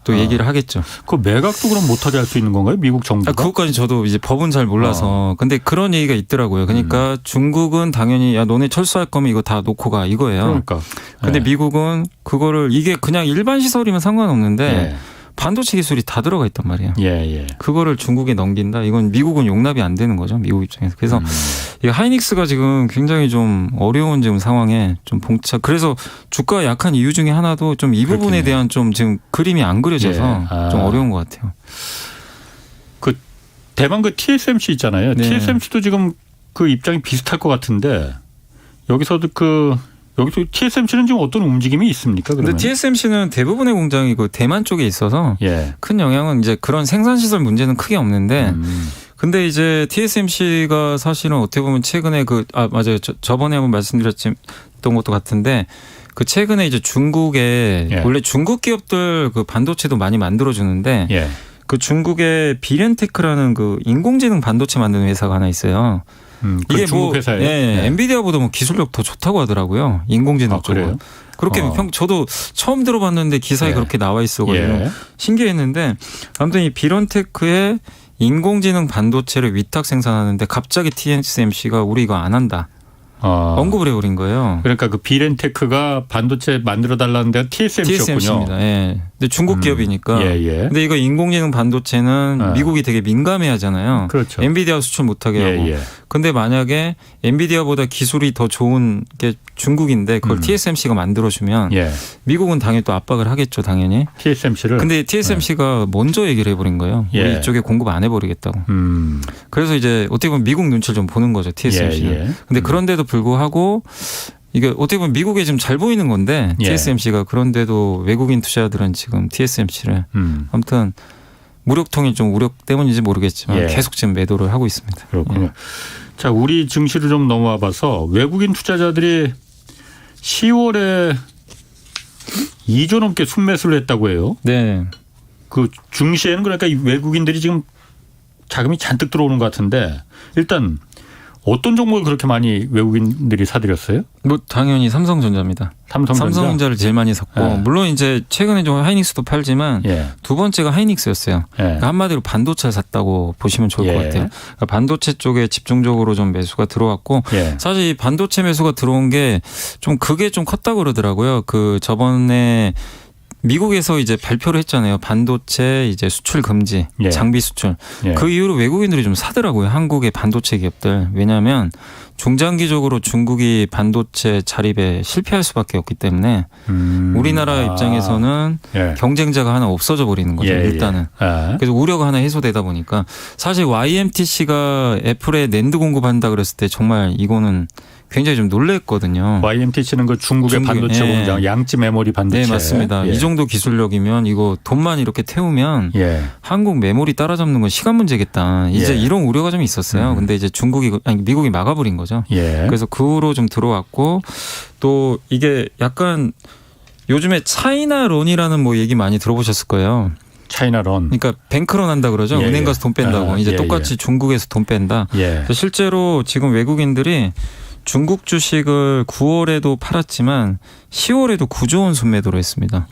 또 얘기를 하겠죠. 그 매각도 그럼 못하게 할 수 있는 건가요? 미국 정부가? 그것까지 저도 이제 법은 잘 몰라서. 근데 그런 얘기가 있더라고요. 그러니까 중국은 당연히 야 너네 철수할 거면 이거 다 놓고 가 이거예요. 그러니까. 근데 예. 미국은 그거를 이게 그냥 일반 시설이면 상관없는데 예. 반도체 기술이 다 들어가 있단 말이에요. 예. 그거를 중국에 넘긴다. 이건 미국은 용납이 안 되는 거죠. 미국 입장에서. 그래서 이 하이닉스가 지금 굉장히 좀 어려운 지금 상황에 좀 봉착. 그래서 주가가 약한 이유 중에 하나도 좀 이 부분에 대한 좀 지금 그림이 안 그려져서 좀 어려운 것 같아요. 그 대만 그 TSMC 있잖아요. 네. TSMC도 지금 그 입장이 비슷할 것 같은데 여기서 TSMC는 지금 어떤 움직임이 있습니까? 근데 그러면? TSMC는 대부분의 공장이 그 대만 쪽에 있어서 큰 영향은 이제 그런 생산시설 문제는 크게 없는데 근데 이제 TSMC가 사실은 어떻게 보면 최근에 맞아요. 저번에 한번 말씀드렸던 것도 같은데 그 최근에 이제 중국에 원래 중국 기업들 그 반도체도 많이 만들어주는데 그 중국의 비렌테크라는 그 인공지능 반도체 만드는 회사가 하나 있어요. 이게 중국 회사예요. 엔비디아보다 뭐 기술력 더 좋다고 하더라고요. 인공지능 쪽으로. 그렇게 저도 처음 들어봤는데 기사에 그렇게 나와 있어가지고 신기했는데 아무튼 이 비런테크의 인공지능 반도체를 위탁 생산하는데 갑자기 TSMC가 우리 이거 안 한다. 언급을 해버린 거예요. 그러니까 그 비렌테크가 반도체 만들어 달라는 데가 TSMC였군요. TSMC입니다. 예. 근데 중국 기업이니까. 근데 이거 인공지능 반도체는 미국이 되게 민감해하잖아요. 그렇죠. 엔비디아 수출 못하게 하고. 근데 만약에 엔비디아보다 기술이 더 좋은 게 중국인데 그걸 TSMC가 만들어주면 미국은 당연히 또 압박을 하겠죠. 당연히. TSMC를. 근데 TSMC가 먼저 얘기를 해버린 거예요. 우리 이쪽에 공급 안 해버리겠다고. 그래서 이제 어떻게 보면 미국 눈치를 좀 보는 거죠. TSMC는. 근데 그런데도 불구하고 이게 어떻게 보면 미국에 지금 잘 보이는 건데 TSMC가 그런데도 외국인 투자자들은 지금 TSMC를 아무튼 무력통일 좀 우력 때문인지 모르겠지만 계속 지금 매도를 하고 있습니다. 그렇군요. 자, 우리 증시를 좀 넘어와 봐서 외국인 투자자들이 10월에 2조 넘게 순매수를 했다고 해요. 네. 그 중시에는 그러니까 이 외국인들이 지금 자금이 잔뜩 들어오는 것 같은데 일단 어떤 종목을 그렇게 많이 외국인들이 사들였어요? 뭐 당연히 삼성전자입니다. 삼성전자를 제일 많이 샀고 물론 이제 최근에 좀 하이닉스도 팔지만 두 번째가 하이닉스였어요. 그러니까 한마디로 반도체를 샀다고 보시면 좋을 것 같아요. 그러니까 반도체 쪽에 집중적으로 좀 매수가 들어왔고 사실 이 반도체 매수가 들어온 게 좀 그게 좀 컸다고 그러더라고요. 그 저번에 미국에서 이제 발표를 했잖아요. 반도체 이제 수출 금지, 장비 수출. 그 이후로 외국인들이 좀 사더라고요. 한국의 반도체 기업들. 왜냐하면 중장기적으로 중국이 반도체 자립에 실패할 수밖에 없기 때문에 우리나라 입장에서는 경쟁자가 하나 없어져 버리는 거죠. 일단은. 그래서 우려가 하나 해소되다 보니까 사실 YMTC가 애플에 낸드 공급한다 그랬을 때 정말 이거는 굉장히 좀 놀랬거든요. YMTC는 그 중국의 반도체 공장, 양지 메모리 반도체. 네, 맞습니다. 이 정도 기술력이면 이거 돈만 이렇게 태우면 한국 메모리 따라잡는 건 시간 문제겠다. 이제 이런 우려가 좀 있었어요. 근데 이제 미국이 막아버린 거죠. 그래서 그 후로 좀 들어왔고 또 이게 약간 요즘에 차이나론이라는 뭐 얘기 많이 들어보셨을 거예요. 차이나론. 그러니까 뱅크론 한다 그러죠. 은행 가서 돈 뺀다고. 이제 똑같이 중국에서 돈 뺀다. 실제로 지금 외국인들이 중국 주식을 9월에도 팔았지만 10월에도 9조 원 순매도로 했습니다.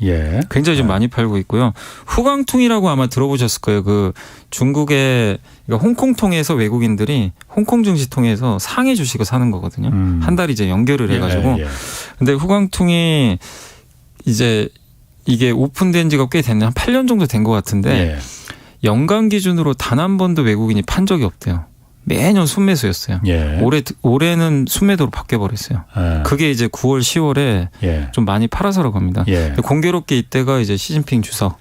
굉장히 좀 많이 팔고 있고요. 후광통이라고 아마 들어보셨을 거예요. 그 중국의 그러니까 홍콩 통해서 외국인들이 홍콩 증시 통해서 상해 주식을 사는 거거든요. 한 달 이제 연결을 해가지고. 근데 후광통이 이제 이게 오픈된 지가 꽤 됐네. 한 8년 정도 된 것 같은데 연간 기준으로 단 한 번도 외국인이 판 적이 없대요. 매년 순매수였어요. 올해는 순매도로 바뀌어버렸어요. 그게 이제 9월, 10월에 좀 많이 팔아서라고 합니다. 공교롭게 이때가 이제 시진핑 주석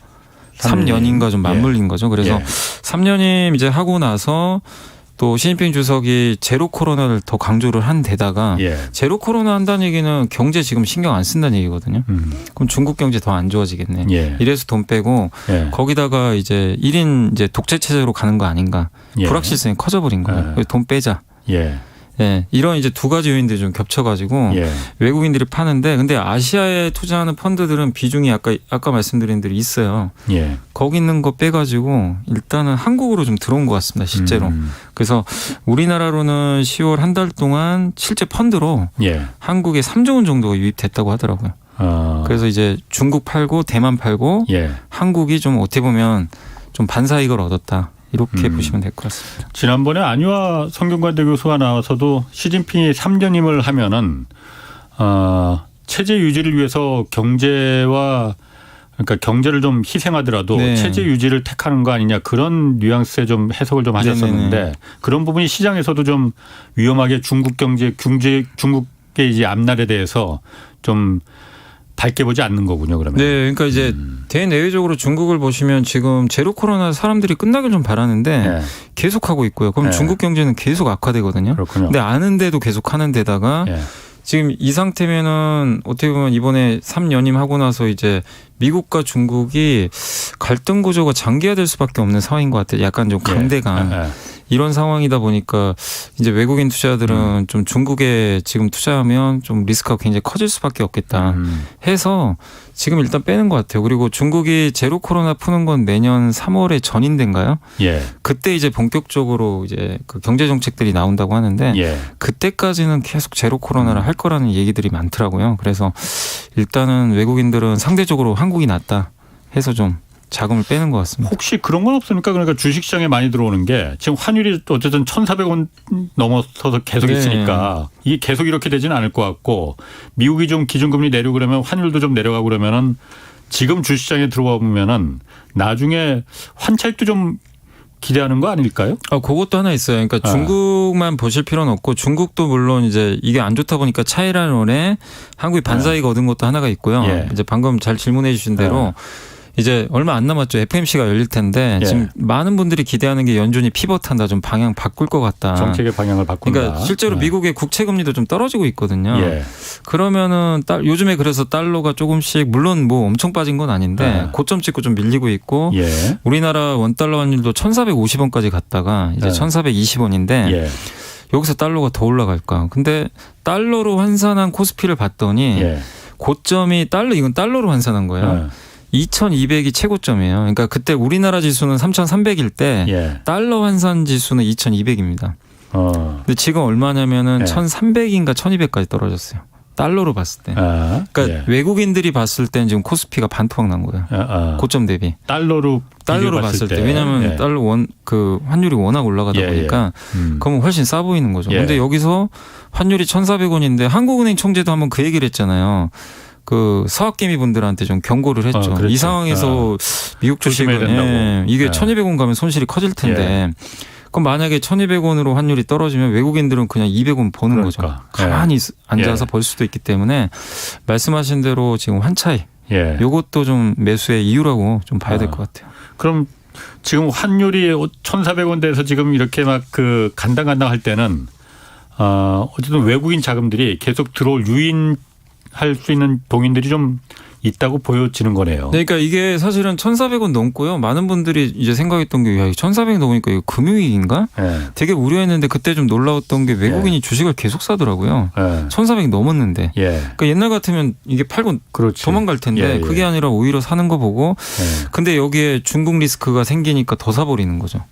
3년인가 좀 맞물린 거죠. 그래서 3년임 이제 하고 나서 또 시진핑 주석이 제로 코로나를 더 강조를 한 데다가 제로 코로나 한다는 얘기는 경제 지금 신경 안 쓴다는 얘기거든요. 그럼 중국 경제 더 안 좋아지겠네. 이래서 돈 빼고 거기다가 이제 1인 이제 독재 체제로 가는 거 아닌가. 불확실성이 커져버린 거예요. 그래서 돈 빼자. 이런 이제 두 가지 요인들이 좀 겹쳐가지고 외국인들이 파는데 근데 아시아에 투자하는 펀드들은 비중이 아까 말씀드린 대로 있어요. 거기 있는 거 빼가지고 일단은 한국으로 좀 들어온 것 같습니다. 실제로. 그래서 우리나라로는 10월 한 달 동안 실제 펀드로 한국에 3조 원 정도가 유입됐다고 하더라고요. 그래서 이제 중국 팔고 대만 팔고 한국이 좀 어떻게 보면 좀 반사이익을 얻었다. 이렇게 보시면 될 것 같습니다. 지난번에 안유아 성균관대 교수가 나와서도 시진핑이 3년임을 하면은 체제 유지를 위해서 경제와 그러니까 경제를 좀 희생하더라도 네. 체제 유지를 택하는 거 아니냐 그런 뉘앙스의 좀 해석을 좀 하셨었는데 네네네. 그런 부분이 시장에서도 좀 위험하게 중국 중국의 이제 앞날에 대해서 좀 밝게 보지 않는 거군요. 그러면. 네, 그러니까 이제 대내외적으로 중국을 보시면 지금 제로 코로나 사람들이 끝나길 좀 바라는데 네. 계속 하고 있고요. 그럼 네. 중국 경제는 계속 악화되거든요. 그렇군요. 근데 아는데도 계속 하는 데다가 예. 지금 이 상태면은 어떻게 보면 이번에 3연임 하고 나서 이제 미국과 중국이 갈등 구조가 장기화될 수밖에 없는 상황인 것 같아요. 약간 좀 강대강. 예. 예. 이런 상황이다 보니까 이제 외국인 투자들은 좀 중국에 지금 투자하면 좀 리스크가 굉장히 커질 수밖에 없겠다 해서 지금 일단 빼는 것 같아요. 그리고 중국이 제로 코로나 푸는 건 내년 3월에 전인대인가요? 예. 그때 이제 본격적으로 이제 그 경제 정책들이 나온다고 하는데 예. 그때까지는 계속 제로 코로나를 할 거라는 얘기들이 많더라고요. 그래서 일단은 외국인들은 상대적으로 한국이 낫다 해서 좀 자금을 빼는 것 같습니다. 혹시 그런 건 없습니까? 그러니까 주식시장에 많이 들어오는 게 지금 환율이 어쨌든 1,400원 넘어서서 계속 네. 있으니까 이게 계속 이렇게 되지는 않을 것 같고 미국이 좀 기준금리 내리고 그러면 환율도 좀 내려가고 그러면은 지금 주식시장에 들어와 보면은 나중에 환차익도 좀 기대하는 거 아닐까요? 그것도 하나 있어요. 그러니까 중국만 보실 필요는 없고 중국도 물론 이제 이게 안 좋다 보니까 차이라론에 한국이 반사이익 얻은 것도 하나가 있고요. 예. 이제 방금 잘 질문해 주신 대로 이제 얼마 안 남았죠. FMC가 열릴 텐데 예. 지금 많은 분들이 기대하는 게 연준이 피벗한다. 좀 방향 바꿀 것 같다. 정책의 방향을 바꾼다. 그러니까 실제로 예. 미국의 국채 금리도 좀 떨어지고 있거든요. 예. 그러면은 요즘에 그래서 달러가 조금씩 물론 뭐 엄청 빠진 건 아닌데 예. 고점 찍고 좀 밀리고 있고 예. 우리나라 원달러 환율도 1,450원까지 갔다가 이제 예. 1,420원인데 예. 여기서 달러가 더 올라갈까? 근데 달러로 환산한 코스피를 봤더니 예. 고점이 이건 달러로 환산한 거예요. 2,200이 최고점이에요. 그러니까 그때 우리나라 지수는 3,300일 때 예. 달러 환산 지수는 2,200입니다. 근데 지금 얼마냐면은 예. 1,300인가 1,200까지 떨어졌어요. 달러로 봤을 때. 그러니까 예. 외국인들이 봤을 땐 지금 코스피가 반토막 난 거예요. 고점 대비. 달러로 봤을 때. 왜냐하면 예. 달러 그 환율이 워낙 올라가다 예, 보니까 예. 그러면 훨씬 싸 보이는 거죠. 예. 근데 여기서 환율이 1,400원인데 한국은행 총재도 한번 그 얘기를 했잖아요. 그 서학개미 분들한테 좀 경고를 했죠. 그렇죠. 이 상황에서 미국 조심해야 주식은 된다고. 이게 예. 1,200원 가면 손실이 커질 텐데 그럼 만약에 1,200원으로 환율이 떨어지면 외국인들은 그냥 200원 버는 거죠. 그러니까. 가만히 앉아서 예. 벌 수도 있기 때문에 말씀하신 대로 지금 환차익 예. 요것도 좀 매수의 이유라고 좀 봐야 될 것 같아요. 그럼 지금 환율이 1,400원대에서 지금 이렇게 막 그 간당간당 할 때는 어쨌든 외국인 자금들이 계속 들어올 유인할 수 있는 동인들이 좀 있다고 보여지는 거네요. 네, 그러니까 이게 사실은 1,400원 넘고요. 많은 분들이 이제 생각했던 게 1,400원 넘으니까 이거 금융위기인가? 예. 되게 우려했는데 그때 좀 놀라웠던 게 외국인이 주식을 계속 사더라고요. 예. 1,400이 넘었는데. 예. 그러니까 옛날 같으면 이게 팔고 그렇지. 도망갈 텐데 예, 예. 그게 아니라 오히려 사는 거 보고 예. 근데 여기에 중국 리스크가 생기니까 더 사버리는 거죠.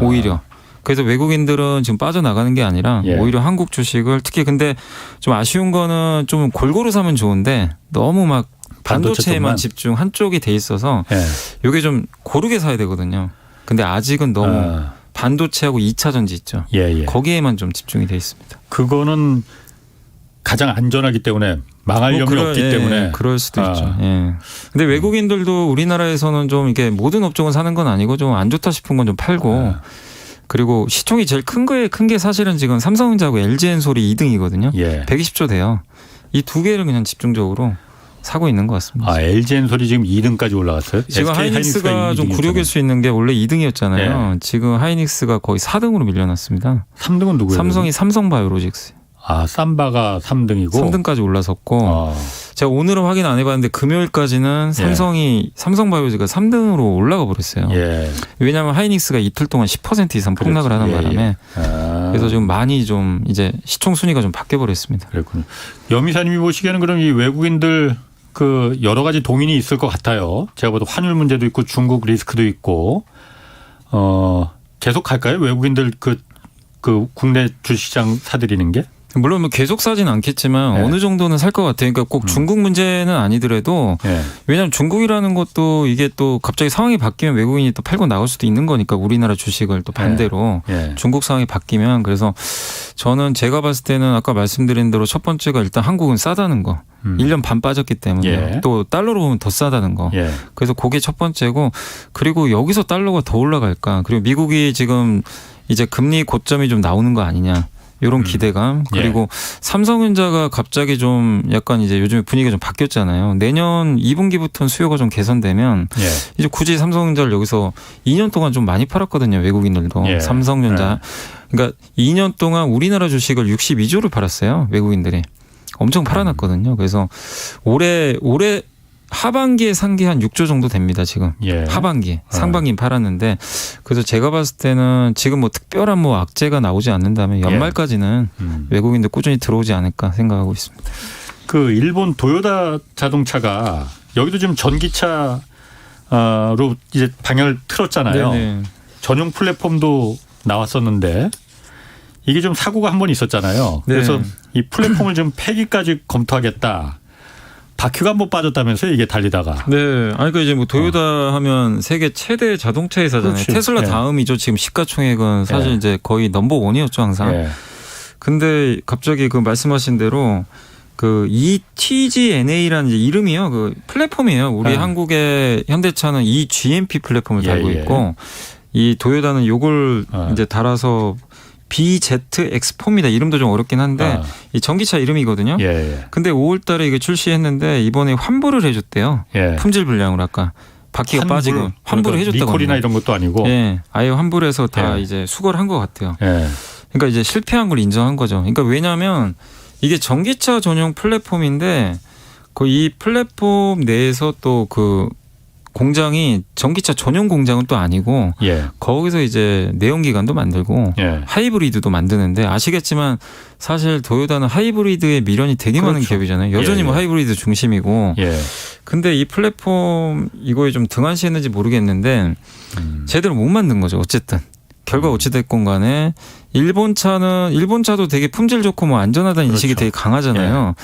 오히려. 그래서 외국인들은 지금 빠져나가는 게 아니라 예. 오히려 한국 주식을 특히 근데 좀 아쉬운 거는 좀 골고루 사면 좋은데 너무 막 반도체에만 반도체 집중 한쪽이 돼 있어서 예. 이게 좀 고르게 사야 되거든요. 근데 아직은 너무 반도체하고 2차 전지 있죠. 예, 예. 거기에만 좀 집중이 돼 있습니다. 그거는 가장 안전하기 때문에 망할 염려 없기 때문에 그럴 수도 있죠. 예. 근데 외국인들도 우리나라에서는 좀 이게 모든 업종을 사는 건 아니고 좀 안 좋다 싶은 건 좀 팔고 그리고 시총이 제일 큰 게 사실은 지금 삼성전자하고 LG엔솔이 2등이거든요. 예. 120조 돼요. 이 두 개를 그냥 집중적으로 사고 있는 것 같습니다. LG엔솔이 지금 2등까지 올라갔어요? 지금 SK 하이닉스가 좀 2등이었잖아요. 굴욕일 수 있는 게 원래 2등이었잖아요. 예. 지금 하이닉스가 거의 4등으로 밀려났습니다. 3등은 누구예요? 삼성이 삼성바이오로직스. 삼바가 3등이고 3등까지 올라섰고 제가 오늘은 확인 안 해봤는데 금요일까지는 삼성바이오로직스가 3등으로 올라가 버렸어요. 예. 왜냐하면 하이닉스가 이틀 동안 10% 이상 폭락을 하는 바람에 그래서 좀 많이 좀 이제 시총 순위가 좀 바뀌어 버렸습니다. 그렇군요. 염이사님이 보시기에는 그럼 이 외국인들 그 여러 가지 동인이 있을 것 같아요. 제가 봐도 환율 문제도 있고 중국 리스크도 있고 계속 갈까요? 외국인들 그 국내 주식시장 사들이는 게? 물론 뭐 계속 사진 않겠지만 네. 어느 정도는 살 것 같아요. 그러니까 꼭 중국 문제는 아니더라도 예. 왜냐하면 중국이라는 것도 이게 또 갑자기 상황이 바뀌면 외국인이 또 팔고 나올 수도 있는 거니까 우리나라 주식을 또 반대로 예. 중국 상황이 바뀌면 그래서 저는 제가 봤을 때는 아까 말씀드린 대로 첫 번째가 일단 한국은 싸다는 거. 1년 반 빠졌기 때문에 예. 또 달러로 보면 더 싸다는 거. 예. 그래서 그게 첫 번째고 그리고 여기서 달러가 더 올라갈까. 그리고 미국이 지금 이제 금리 고점이 좀 나오는 거 아니냐. 이런 기대감. 그리고 삼성전자가 갑자기 좀 약간 이제 요즘에 분위기가 좀 바뀌었잖아요. 내년 2분기부터는 수요가 좀 개선되면 예. 이제 굳이 삼성전자를 여기서 2년 동안 좀 많이 팔았거든요. 외국인들도. 예. 삼성전자. 그러니까 2년 동안 우리나라 주식을 62조를 팔았어요. 외국인들이. 엄청 팔아놨거든요. 그래서 올해 하반기에 산 게 한 6조 정도 됩니다. 지금 예. 하반기에 상반기는 팔았는데 그래서 제가 봤을 때는 지금 뭐 특별한 뭐 악재가 나오지 않는다면 연말까지는 외국인들 꾸준히 들어오지 않을까 생각하고 있습니다. 그 일본 도요타 자동차가 여기도 지금 전기차로 이제 방향을 틀었잖아요. 네네. 전용 플랫폼도 나왔었는데 이게 좀 사고가 한 번 있었잖아요. 네. 그래서 이 플랫폼을 좀 폐기까지 검토하겠다. 바퀴가 한 번 빠졌다면서요, 이게 달리다가. 네. 아니, 그러니까 이제 뭐 도요타 하면 세계 최대 자동차 회사잖아요. 그렇지. 테슬라 예. 다음이죠. 지금 시가총액은 사실 예. 이제 거의 넘버1이었죠, 항상. 예. 근데 갑자기 그 말씀하신 대로 그 ETGNA라는 이제 이름이요. 그 플랫폼이에요. 우리 한국의 현대차는 eGMP 플랫폼을 달고 예. 있고 이 도요타는 요걸 이제 달아서 BZX4입니다. 이름도 좀 어렵긴 한데 이 전기차 이름이거든요. 예. 근데 5월 달에 이게 출시했는데 이번에 환불을 해줬대요. 예. 품질 불량으로 아까 바퀴가 빠지고 환불을 해줬다고 리콜이나 합니다. 이런 것도 아니고. 예, 아예 환불해서 다 예. 이제 수거를 한 것 같아요. 예. 그러니까 이제 실패한 걸 인정한 거죠. 그러니까 왜냐하면 이게 전기차 전용 플랫폼인데 그 이 플랫폼 내에서 또 그 공장이 전기차 전용 공장은 또 아니고 예. 거기서 이제 내연기관도 만들고 예. 하이브리드도 만드는데 아시겠지만 사실 도요타는 하이브리드에 미련이 되게 많은 그렇죠. 기업이잖아요. 여전히 예. 뭐 하이브리드 중심이고. 예. 근데 이 플랫폼 이거에 좀 등한시했는지 모르겠는데 제대로 못 만든 거죠. 어쨌든. 결과 어찌됐건 간에 일본 차도 되게 품질 좋고 뭐 안전하다는 인식이 그렇죠. 되게 강하잖아요.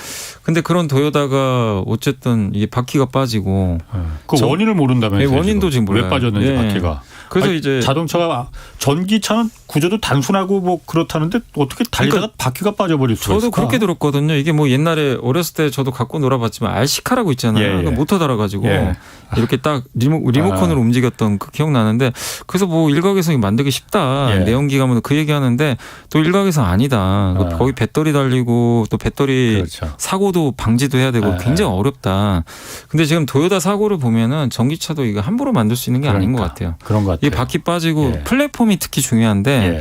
근데 그런 도요타가 어쨌든 이게 바퀴가 빠지고 그 원인을 모른다면서요. 네, 원인도 지금 몰라요. 왜 빠졌는지 예. 바퀴가. 그래서 아니, 이제 자동차가 전기차는 구조도 단순하고 뭐 그렇다는데 어떻게 달리다가 바퀴가 빠져버릴 수가 저도 있을까? 그렇게 들었거든요. 이게 뭐 옛날에 어렸을 때 저도 갖고 놀아봤지만 RC카라고 있잖아요. 예, 예. 모터 달아가지고 예. 이렇게 딱 리모컨으로 움직였던 그 기억나는데 그래서 뭐 일각에서 만들기 쉽다. 예. 내연기관으로 그 얘기하는데 또 일각에서 아니다. 거기 배터리 달리고 또 배터리 그렇죠. 사고도 방지도 해야 되고 굉장히 어렵다. 근데 지금 도요타 사고를 보면은 전기차도 이거 함부로 만들 수 있는 게 아닌 것 같아요. 그런 것 같아요. 이 바퀴 빠지고 예. 플랫폼이 특히 중요한데 예.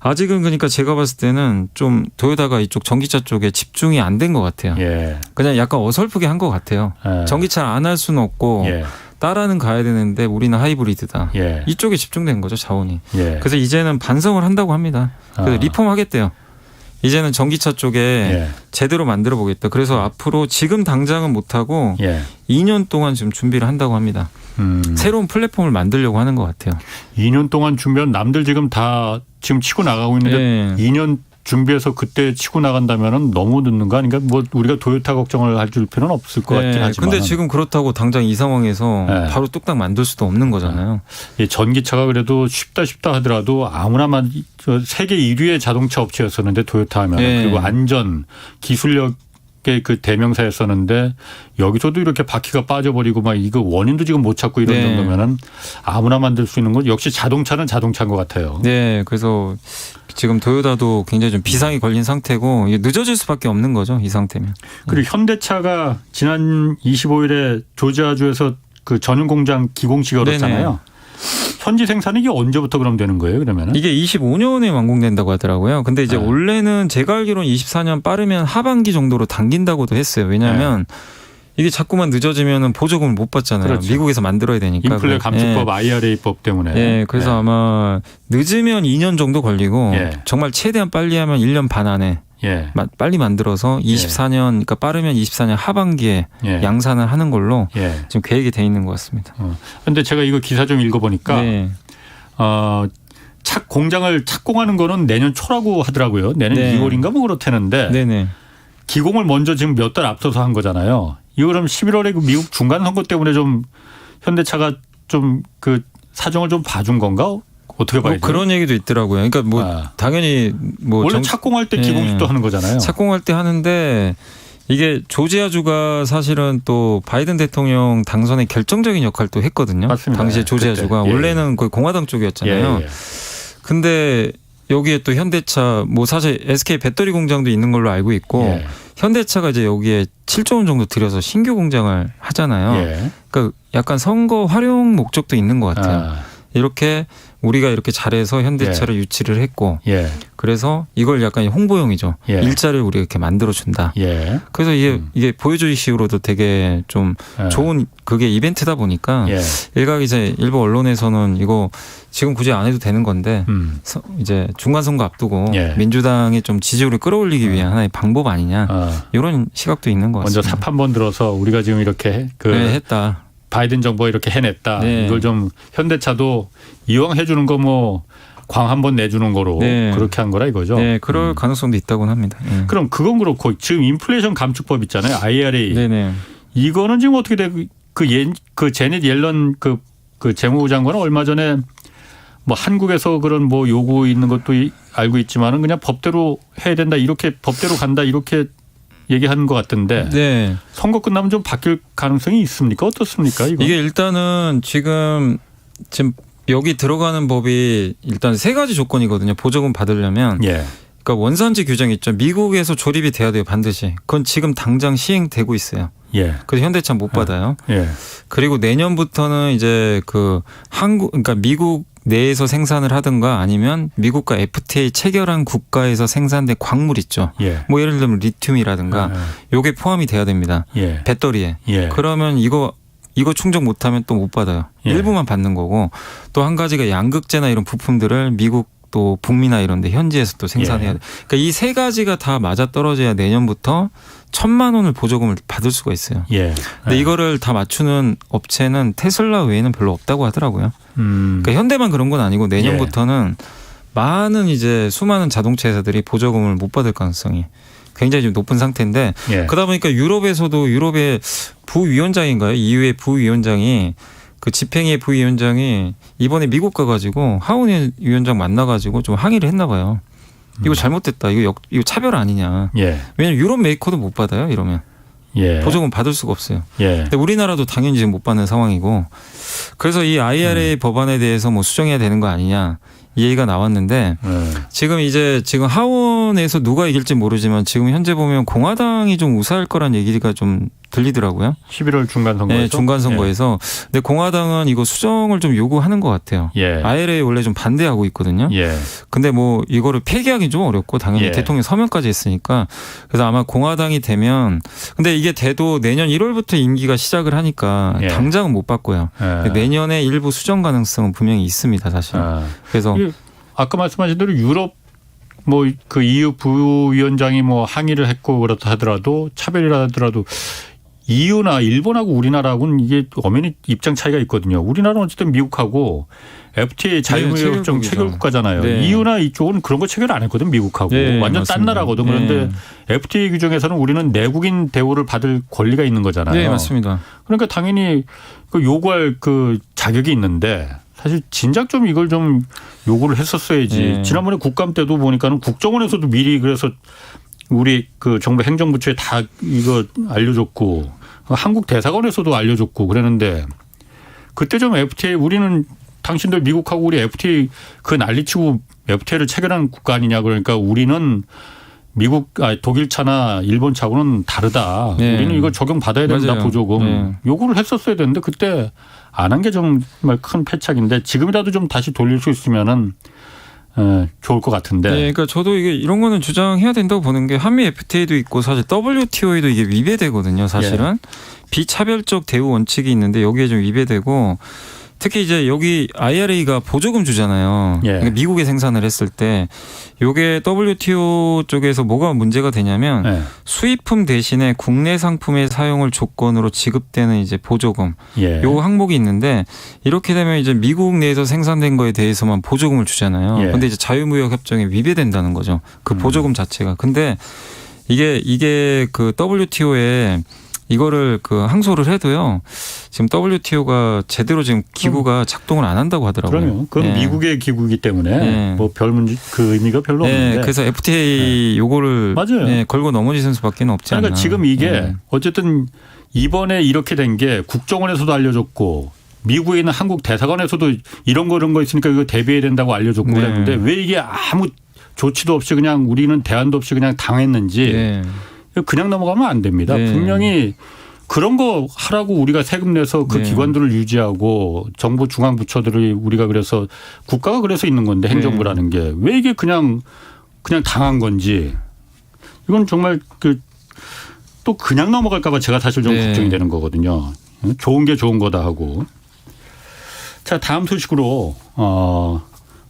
아직은 그러니까 제가 봤을 때는 좀 도요타가 이쪽 전기차 쪽에 집중이 안 된 것 같아요. 예. 그냥 약간 어설프게 한 것 같아요. 예. 전기차를 안 할 수는 없고 예. 따라는 가야 되는데 우리는 하이브리드다. 예. 이쪽에 집중된 거죠, 자원이. 예. 그래서 이제는 반성을 한다고 합니다. 그래서 리폼하겠대요. 이제는 전기차 쪽에 예. 제대로 만들어 보겠다. 그래서 앞으로 지금 당장은 못하고 예. 2년 동안 지금 준비를 한다고 합니다. 새로운 플랫폼을 만들려고 하는 것 같아요. 2년 동안 준비한 남들 지금 다 지금 치고 나가고 있는데 예. 2년 준비해서 그때 치고 나간다면은 너무 늦는 거 아닌가? 뭐 우리가 도요타 걱정을 할 줄 필요는 없을 것 같긴 하지만. 근데 지금 그렇다고 당장 이 상황에서 네. 바로 뚝딱 만들 수도 없는 거잖아요. 이 전기차가 그래도 쉽다 하더라도 아무나 세계 1위의 자동차 업체였었는데 도요타 하면 네. 그리고 안전 기술력의 그 대명사였었는데 여기서도 이렇게 바퀴가 빠져버리고 막 이거 원인도 지금 못 찾고 이런 네. 정도면은 아무나 만들 수 있는 건 역시 자동차는 자동차인 것 같아요. 네, 그래서 지금 도요타도 굉장히 좀 비상이 걸린 상태고 이게 늦어질 수밖에 없는 거죠, 이 상태면. 그리고 현대차가 지난 25일에 조지아주에서 그 전용 공장 기공식 열었잖아요. 현지 생산이 이게 언제부터 그럼 되는 거예요, 그러면은? 이게 25년에 완공된다고 하더라고요. 근데 이제 원래는 제가 알기로는 24년 빠르면 하반기 정도로 당긴다고도 했어요. 왜냐하면 이게 자꾸만 늦어지면 보조금을 못 받잖아요. 그렇죠. 미국에서 만들어야 되니까. 인플레 감축법 IRA법 때문에. 네, 그래서 아마 늦으면 2년 정도 걸리고 정말 최대한 빨리 하면 1년 반 안에 빨리 만들어서 24년, 그러니까 빠르면 24년 하반기에 양산을 하는 걸로 지금 계획이 돼 있는 것 같습니다. 그런데 제가 이거 기사 좀 읽어보니까 공장을 착공하는 거는 내년 초라고 하더라고요. 내년 네. 2월인가 뭐 그렇다는데 네네. 기공을 먼저 지금 몇 달 앞서서 한 거잖아요. 이거 그럼 11월에 그 미국 중간 선거 때문에 좀 현대차가 좀 그 사정을 좀 봐준 건가? 어떻게 봐야 돼요? 그런 얘기도 있더라고요. 그러니까 뭐 당연히 뭐 원래 착공할 때 기공식도 하는 거잖아요. 착공할 때 하는데 이게 조지아주가 사실은 또 바이든 대통령 당선에 결정적인 역할도 했거든요. 맞습니다. 당시에 조지아주가 그때. 예. 원래는 거의 공화당 쪽이었잖아요. 예. 근데 여기에 또 현대차 뭐 사실 SK 배터리 공장도 있는 걸로 알고 있고 예. 현대차가 이제 여기에 7조 원 정도 들여서 신규 공장을 하잖아요. 예. 그러니까 약간 선거 활용 목적도 있는 것 같아요. 아. 이렇게 우리가 이렇게 잘해서 현대차를 유치를 했고 예. 그래서 이걸 약간 홍보용이죠. 예. 일자리를 우리가 이렇게 만들어준다. 예. 그래서 이게 보여주기식으로도 되게 좀 예. 좋은 그게 이벤트다 보니까 예. 일각 이제 일부 언론에서는 이거 지금 굳이 안 해도 되는 건데 이제 중간선거 앞두고 예. 민주당의 좀 지지율을 끌어올리기 위한 하나의 방법 아니냐 이런 시각도 있는 것 같습니다. 먼저 삽 한 번 들어서 우리가 지금 이렇게 네, 했다. 바이든 정부가 이렇게 해냈다. 네. 이걸 좀 현대차도 이왕 해주는 거 뭐 광 한 번 내주는 거로 네. 그렇게 한 거라 이거죠. 네, 그럴 가능성도 있다고는 합니다. 네. 그럼 그건 그렇고 지금 인플레이션 감축법 있잖아요. IRA. 네네. 이거는 지금 어떻게 돼? 그 제닛 옐런 그 재무부 장관은 얼마 전에 뭐 한국에서 그런 뭐 요구 있는 것도 알고 있지만은 그냥 법대로 해야 된다. 이렇게 법대로 간다. 이렇게 얘기하는 것 같던데 네. 선거 끝나면 좀 바뀔 가능성이 있습니까? 어떻습니까? 이게 일단은 지금 여기 들어가는 법이 일단 세 가지 조건이거든요. 보조금 받으려면. 예. 그러니까 원산지 규정 있죠. 미국에서 조립이 돼야 돼요. 반드시. 그건 지금 당장 시행되고 있어요. 예. 그래서 현대차 못 받아요. 예. 그리고 내년부터는 이제 그러니까 미국 내에서 생산을 하든가 아니면 미국과 FTA 체결한 국가에서 생산된 광물 있죠. 예. 뭐 예를 들면 리튬이라든가 요게 포함이 돼야 됩니다. 예. 배터리에. 예. 그러면 이거 충족 못하면 또 못 받아요. 예. 일부만 받는 거고 또 한 가지가 양극재나 이런 부품들을 미국 또 북미나 이런 데 현지에서 또 생산해야 예. 돼. 그러니까 이 세 가지가 다 맞아 떨어져야 내년부터 1,000만 원을 보조금을 받을 수가 있어요. 예. 근데 이거를 다 맞추는 업체는 테슬라 외에는 별로 없다고 하더라고요. 그러니까 현대만 그런 건 아니고 내년부터는 많은 이제 수많은 자동차 회사들이 보조금을 못 받을 가능성이 굉장히 좀 높은 상태인데 예. 그러다 보니까 유럽의 부위원장인가요? EU의 부위원장이 그 집행위의 부위원장이 이번에 미국 가가지고 하원 위원장 만나가지고 좀 항의를 했나 봐요. 이거 잘못됐다. 이거 차별 아니냐. 예. 왜냐면 유럽 메이커도 못 받아요. 이러면. 예. 보조금 받을 수가 없어요. 예. 근데 우리나라도 당연히 지금 못 받는 상황이고 그래서 이 IRA 법안에 대해서 뭐 수정해야 되는 거 아니냐 이 얘기가 나왔는데 지금 하원에서 누가 이길지 모르지만 지금 현재 보면 공화당이 좀 우세할 거란 얘기가 좀 들리더라고요. 11월 중간 선거에서. 네, 중간 선거에서. 근데 공화당은 이거 수정을 좀 요구하는 것 같아요. 예. IRA 원래 좀 반대하고 있거든요. 예. 근데 뭐 이거를 폐기하기 좀 어렵고 당연히 예. 대통령 서명까지 했으니까 그래서 아마 공화당이 되면 근데 이게 돼도 내년 1월부터 임기가 시작을 하니까 예. 당장은 못 받고요. 예. 내년에 일부 수정 가능성은 분명히 있습니다, 사실. 그래서 아까 말씀하신 대로 유럽 뭐 그 EU 부위원장이 뭐 항의를 했고 그렇다 하더라도 차별이라 하더라도 EU나 일본하고 우리나라하고는 이게 엄연히 입장 차이가 있거든요. 우리나라는 어쨌든 미국하고 FTA 자유무역협정 체결 국가잖아요. 네. EU나 이쪽은 그런 거 체결 안 했거든, 미국하고. 네, 완전 맞습니다. 딴 나라거든. 그런데 FTA 규정에서는 우리는 내국인 대우를 받을 권리가 있는 거잖아요. 네, 맞습니다. 그러니까 당연히 그 요구할 그 자격이 있는데 사실 진작 좀 이걸 좀 요구를 했었어야지. 네. 지난번에 국감 때도 보니까는 국정원에서도 미리 그래서 우리 그 정부 행정부처에 다 이거 알려줬고 한국 대사관에서도 알려줬고 그랬는데 그때 좀 FTA 우리는 당신들 미국하고 우리 FTA 그 난리치고 FTA를 체결한 국가 아니냐 그러니까 우리는 독일 차나 일본 차고는 다르다. 네. 우리는 이거 적용받아야 된다. 맞아요. 보조금. 네. 요구를 했었어야 되는데 그때 안 한 게 정말 큰 패착인데 지금이라도 좀 다시 돌릴 수 있으면은 좋을 것 같은데. 네, 그러니까 저도 이게 이런 거는 주장해야 된다고 보는 게 한미 FTA도 있고 사실 WTO에도 이게 위배되거든요. 사실은 비차별적 대우 원칙이 있는데 여기에 좀 위배되고 특히 이제 여기 IRA가 보조금 주잖아요. 예. 그러니까 미국에 생산을 했을 때 요게 WTO 쪽에서 뭐가 문제가 되냐면 예. 수입품 대신에 국내 상품의 사용을 조건으로 지급되는 이제 보조금 예. 요 항목이 있는데 이렇게 되면 이제 미국 내에서 생산된 거에 대해서만 보조금을 주잖아요. 예. 근데 이제 자유무역 협정에 위배된다는 거죠. 그 보조금 자체가. 근데 이게 그 WTO에 이거를 그 항소를 해도요. 지금 WTO가 제대로 지금 기구가 작동을 안 한다고 하더라고요. 그럼요. 그건 예. 미국의 기구이기 때문에 예. 뭐 별 문제 그 의미가 별로 예, 없는데. 그래서 FTA 요거를 맞아요. 예, 걸고 넘어지는 수밖에 없지 않나. 그러니까 지금 이게 예. 어쨌든 이번에 이렇게 된 게 국정원에서도 알려줬고 미국에 있는 한국 대사관에서도 이런 거 있으니까 이거 대비해야 된다고 알려줬고 네. 그랬는데 왜 이게 아무 조치도 없이 그냥 우리는 대안도 없이 그냥 당했는지 예. 그냥 넘어가면 안 됩니다. 네. 분명히 그런 거 하라고 우리가 세금 내서 그 네. 기관들을 유지하고 정부 중앙 부처들이 우리가 그래서 국가가 그래서 있는 건데 행정부라는 게 왜 이게 그냥 당한 건지 이건 정말 또 그냥 넘어갈까 봐 제가 사실 좀 네. 걱정이 되는 거거든요. 좋은 게 좋은 거다 하고. 자, 다음 소식으로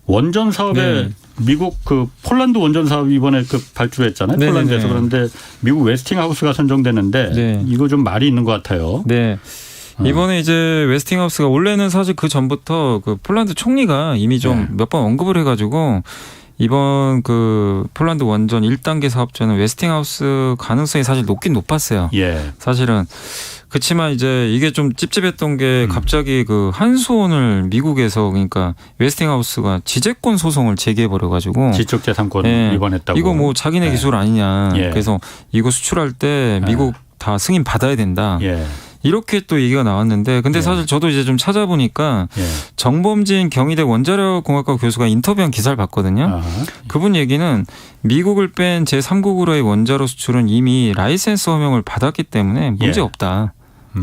원전 사업에 네. 미국 그 폴란드 원전 사업 이번에 발주했잖아요. 네, 폴란드에서. 네. 그런데 미국 웨스팅하우스가 선정됐는데 네. 이거 좀 말이 있는 것 같아요. 네. 이번에 이제 웨스팅하우스가 원래는 사실 그 전부터 그 폴란드 총리가 이미 좀 몇 번 언급을 해가지고 이번 그 폴란드 원전 1단계 사업자는 웨스팅하우스 가능성이 사실 높긴 높았어요. 예. 사실은. 그렇지만 이제 이게 좀 찝찝했던 게 갑자기 그 한수원을 미국에서 그러니까 웨스팅하우스가 지재권 소송을 제기해 버려 가지고 지적재산권 예. 위반했다고. 이거 뭐 자기네 기술 아니냐. 예. 그래서 이거 수출할 때 미국 다 승인 받아야 된다. 예. 이렇게 또 얘기가 나왔는데 근데 사실 저도 이제 좀 찾아보니까 예. 정범진 경희대 원자력공학과 교수가 인터뷰한 기사를 봤거든요. 아. 그분 얘기는 미국을 뺀 제3국으로의 원자로 수출은 이미 라이센스 허용을 받았기 때문에 문제 예. 없다.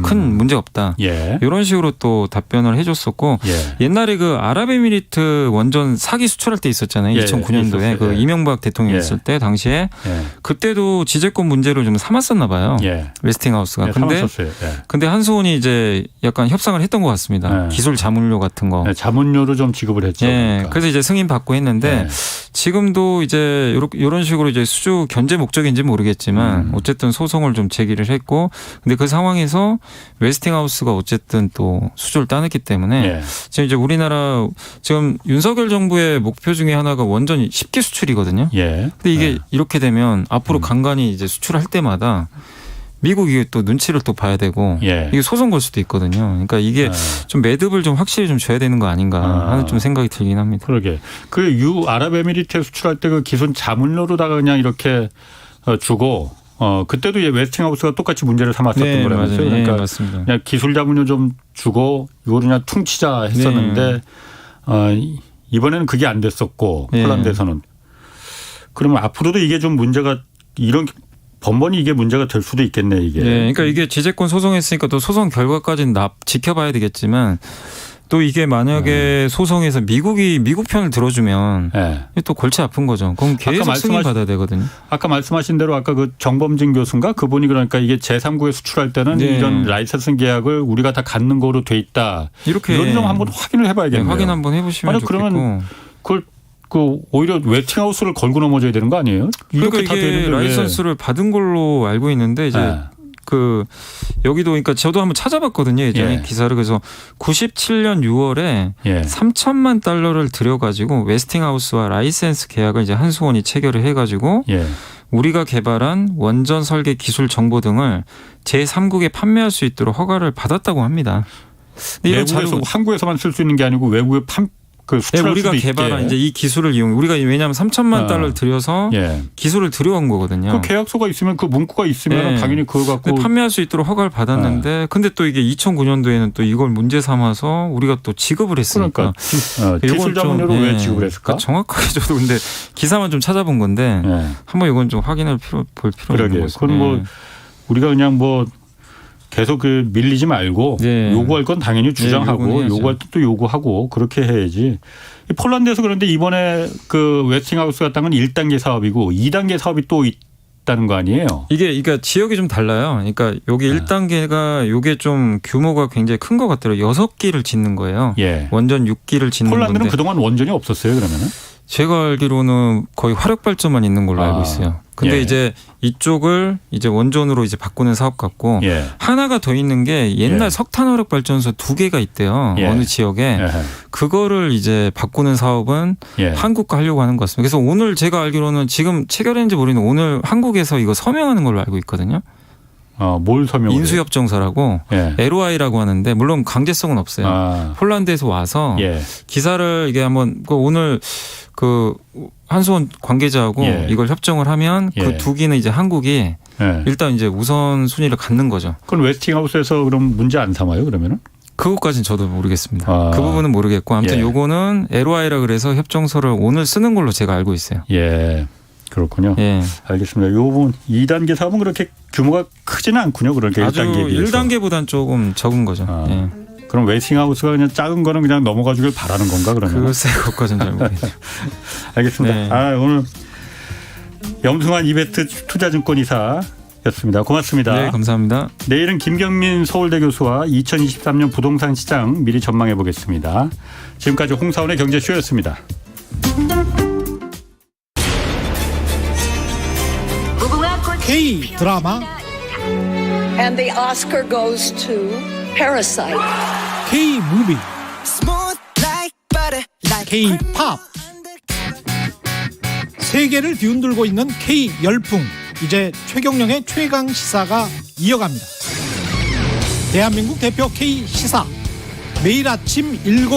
큰 문제 없다. 예. 이런 식으로 또 답변을 해줬었고 예. 옛날에 그 아랍에미리트 원전 사기 수출할 때 있었잖아요. 예, 2009년도에 있었어요. 그 예. 이명박 대통령 예. 있을 때 당시에 예. 그때도 지재권 문제를 좀 삼았었나 봐요. 예. 웨스팅하우스가. 예, 근데 삼았었어요. 예. 근데 한수원이 이제 약간 협상을 했던 것 같습니다. 예. 기술 자문료 같은 거. 네, 자문료로 좀 지급을 했죠. 예. 그러니까. 그래서 이제 승인 받고 했는데 예. 지금도 이제 이런 식으로 이제 수주 견제 목적인지 모르겠지만 어쨌든 소송을 좀 제기를 했고 근데 그 상황에서 웨스팅하우스가 어쨌든 또 수주를 따냈기 때문에 예. 지금 이제 우리나라 지금 윤석열 정부의 목표 중에 하나가 원전 10개 수출이거든요. 예. 근데 이게 예. 이렇게 되면 앞으로 간간히 이제 수출할 때마다 미국이 또 눈치를 또 봐야 되고 예. 이게 소송 걸 수도 있거든요. 그러니까 이게 예. 좀 매듭을 좀 확실히 좀 줘야 되는 거 아닌가 하는 좀 생각이 들긴 합니다. 그러게. 그 아랍에미리트에 수출할 때 그 기존 자문료로다가 그냥 이렇게 주고 그때도 이제 웨스팅하우스가 똑같이 문제를 삼았었던 네, 거라면서요. 맞아요. 그러니까 네, 맞습니다. 그냥 기술 자문료 좀 주고 이거를 그냥 퉁치자 했었는데 이번에는 그게 안 됐었고 네. 폴란드에서는. 그러면 앞으로도 이게 좀 문제가 이런 번번이 이게 문제가 될 수도 있겠네 이게. 네, 그러니까 이게 지재권 소송했으니까 또 소송 결과까지는 지켜봐야 되겠지만 또 이게 만약에 소송에서 미국 편을 들어주면 네. 또 골치 아픈 거죠. 그럼 계속 승인 받아야 되거든요. 아까 말씀하신 대로 아까 그 정범진 교수인가 그분이 그러니까 이게 제3국에 수출할 때는 네. 이런 라이센스 계약을 우리가 다 갖는 거로 돼 있다. 이렇게 이런 점 한번 확인을 해봐야겠네요. 네, 확인 한번 해보시면 아니, 좋겠고. 그러면 그걸 오히려 웨스팅하우스를 걸고 넘어져야 되는 거 아니에요? 이렇게 그러니까 다 이게 되는데 라이선스를 받은 걸로 알고 있는데 이제 네. 그 여기도 그러니까 저도 한번 찾아봤거든요 예전에 예. 기사를. 그래서 97년 6월에 예. 3천만 달러를 들여가지고 웨스팅하우스와 라이센스 계약을 이제 한수원이 체결을 해가지고 예. 우리가 개발한 원전 설계 기술 정보 등을 제3국에 판매할 수 있도록 허가를 받았다고 합니다. 근데 이런 외국에서 한국에서만 쓸 수 있는 게 아니고 외국에 수출할 우리가 수도 개발한 있게. 이제 이 기술을 이용. 우리가 왜냐하면 3천만 달러를 들여서 예. 기술을 들여온 거거든요. 그 계약서가 있으면 그 문구가 있으면 네. 당연히 그거 갖고 판매할 수 있도록 허가를 받았는데 근데 또 이게 2009년도에는 또 이걸 문제 삼아서 우리가 또 지급을 했으니까 그러니까 기술 자문료로 왜 지급을 했을까? 정확하게 저도 근데 기사만 좀 찾아본 건데 예. 한번 이건 좀 확인할 볼 필요가 있는 그러게. 거죠. 그건 뭐 우리가 그냥 뭐 계속 밀리지 말고 네. 요구할 건 당연히 주장하고 요구는 해야죠. 요구할 때 또 요구하고 그렇게 해야지. 이 폴란드에서 그런데 이번에 그 웨스팅하우스 같은 건 1단계 사업이고 2단계 사업이 또 있다는 거 아니에요? 이게 그러니까 지역이 좀 달라요. 그러니까 여기 1단계가 요게 좀 규모가 굉장히 큰 것 같더라고요. 6기를 짓는 거예요. 예. 원전 6기를 짓는 폴란드는 건데. 그동안 원전이 없었어요, 그러면은? 제가 알기로는 거의 화력 발전만 있는 걸로 알고 있어요. 근데 예. 이제 이쪽을 이제 원전으로 이제 바꾸는 사업 같고 예. 하나가 더 있는 게 옛날 예. 석탄 화력 발전소 2개가 있대요. 예. 어느 지역에. 예. 그거를 이제 바꾸는 사업은 예. 한국과 하려고 하는 것 같습니다. 그래서 오늘 제가 알기로는 지금 체결했는지 모르겠는데 오늘 한국에서 이거 서명하는 걸로 알고 있거든요. 뭘 설명을 해요? 인수협정서라고 예. LOI라고 하는데 물론 강제성은 없어요. 폴란드에서 와서 예. 기사를 이게 한번 오늘 그 한수원 관계자하고 예. 이걸 협정을 하면 예. 그 2기는 이제 한국이 예. 일단 이제 우선 순위를 갖는 거죠. 그건 웨스팅하우스에서 그럼 문제 안 삼아요, 그러면은? 그것까지는 저도 모르겠습니다. 아. 그 부분은 모르겠고 아무튼 예. 요거는 LOI라 그래서 협정서를 오늘 쓰는 걸로 제가 알고 있어요. 예. 그렇군요. 예. 알겠습니다. 요 부분 2단계 사업은 그렇게 규모가 크지는 않군요. 그렇게 아주 1단계에 비해서. 1단계보다는 조금 적은 거죠. 아. 예. 그럼 웨스팅하우스가 그냥 작은 거는 그냥 넘어가 주길 바라는 건가 그러면? 글쎄 그것까지는 잘 모르겠네요. 알겠습니다. 네. 오늘 염승환 이베스트 투자증권이사였습니다. 고맙습니다. 네, 감사합니다. 내일은 김경민 서울대 교수와 2023년 부동산 시장 미리 전망해 보겠습니다. 지금까지 홍사원의 경제쇼였습니다. K 드라마 And the Oscar goes to Parasite. K 무비 K 팝 세계를 뒤흔들고 있는 K 열풍 이제 최경영의 최강 시사가 이어갑니다. 대한민국 대표 K 시사 매일 아침 7시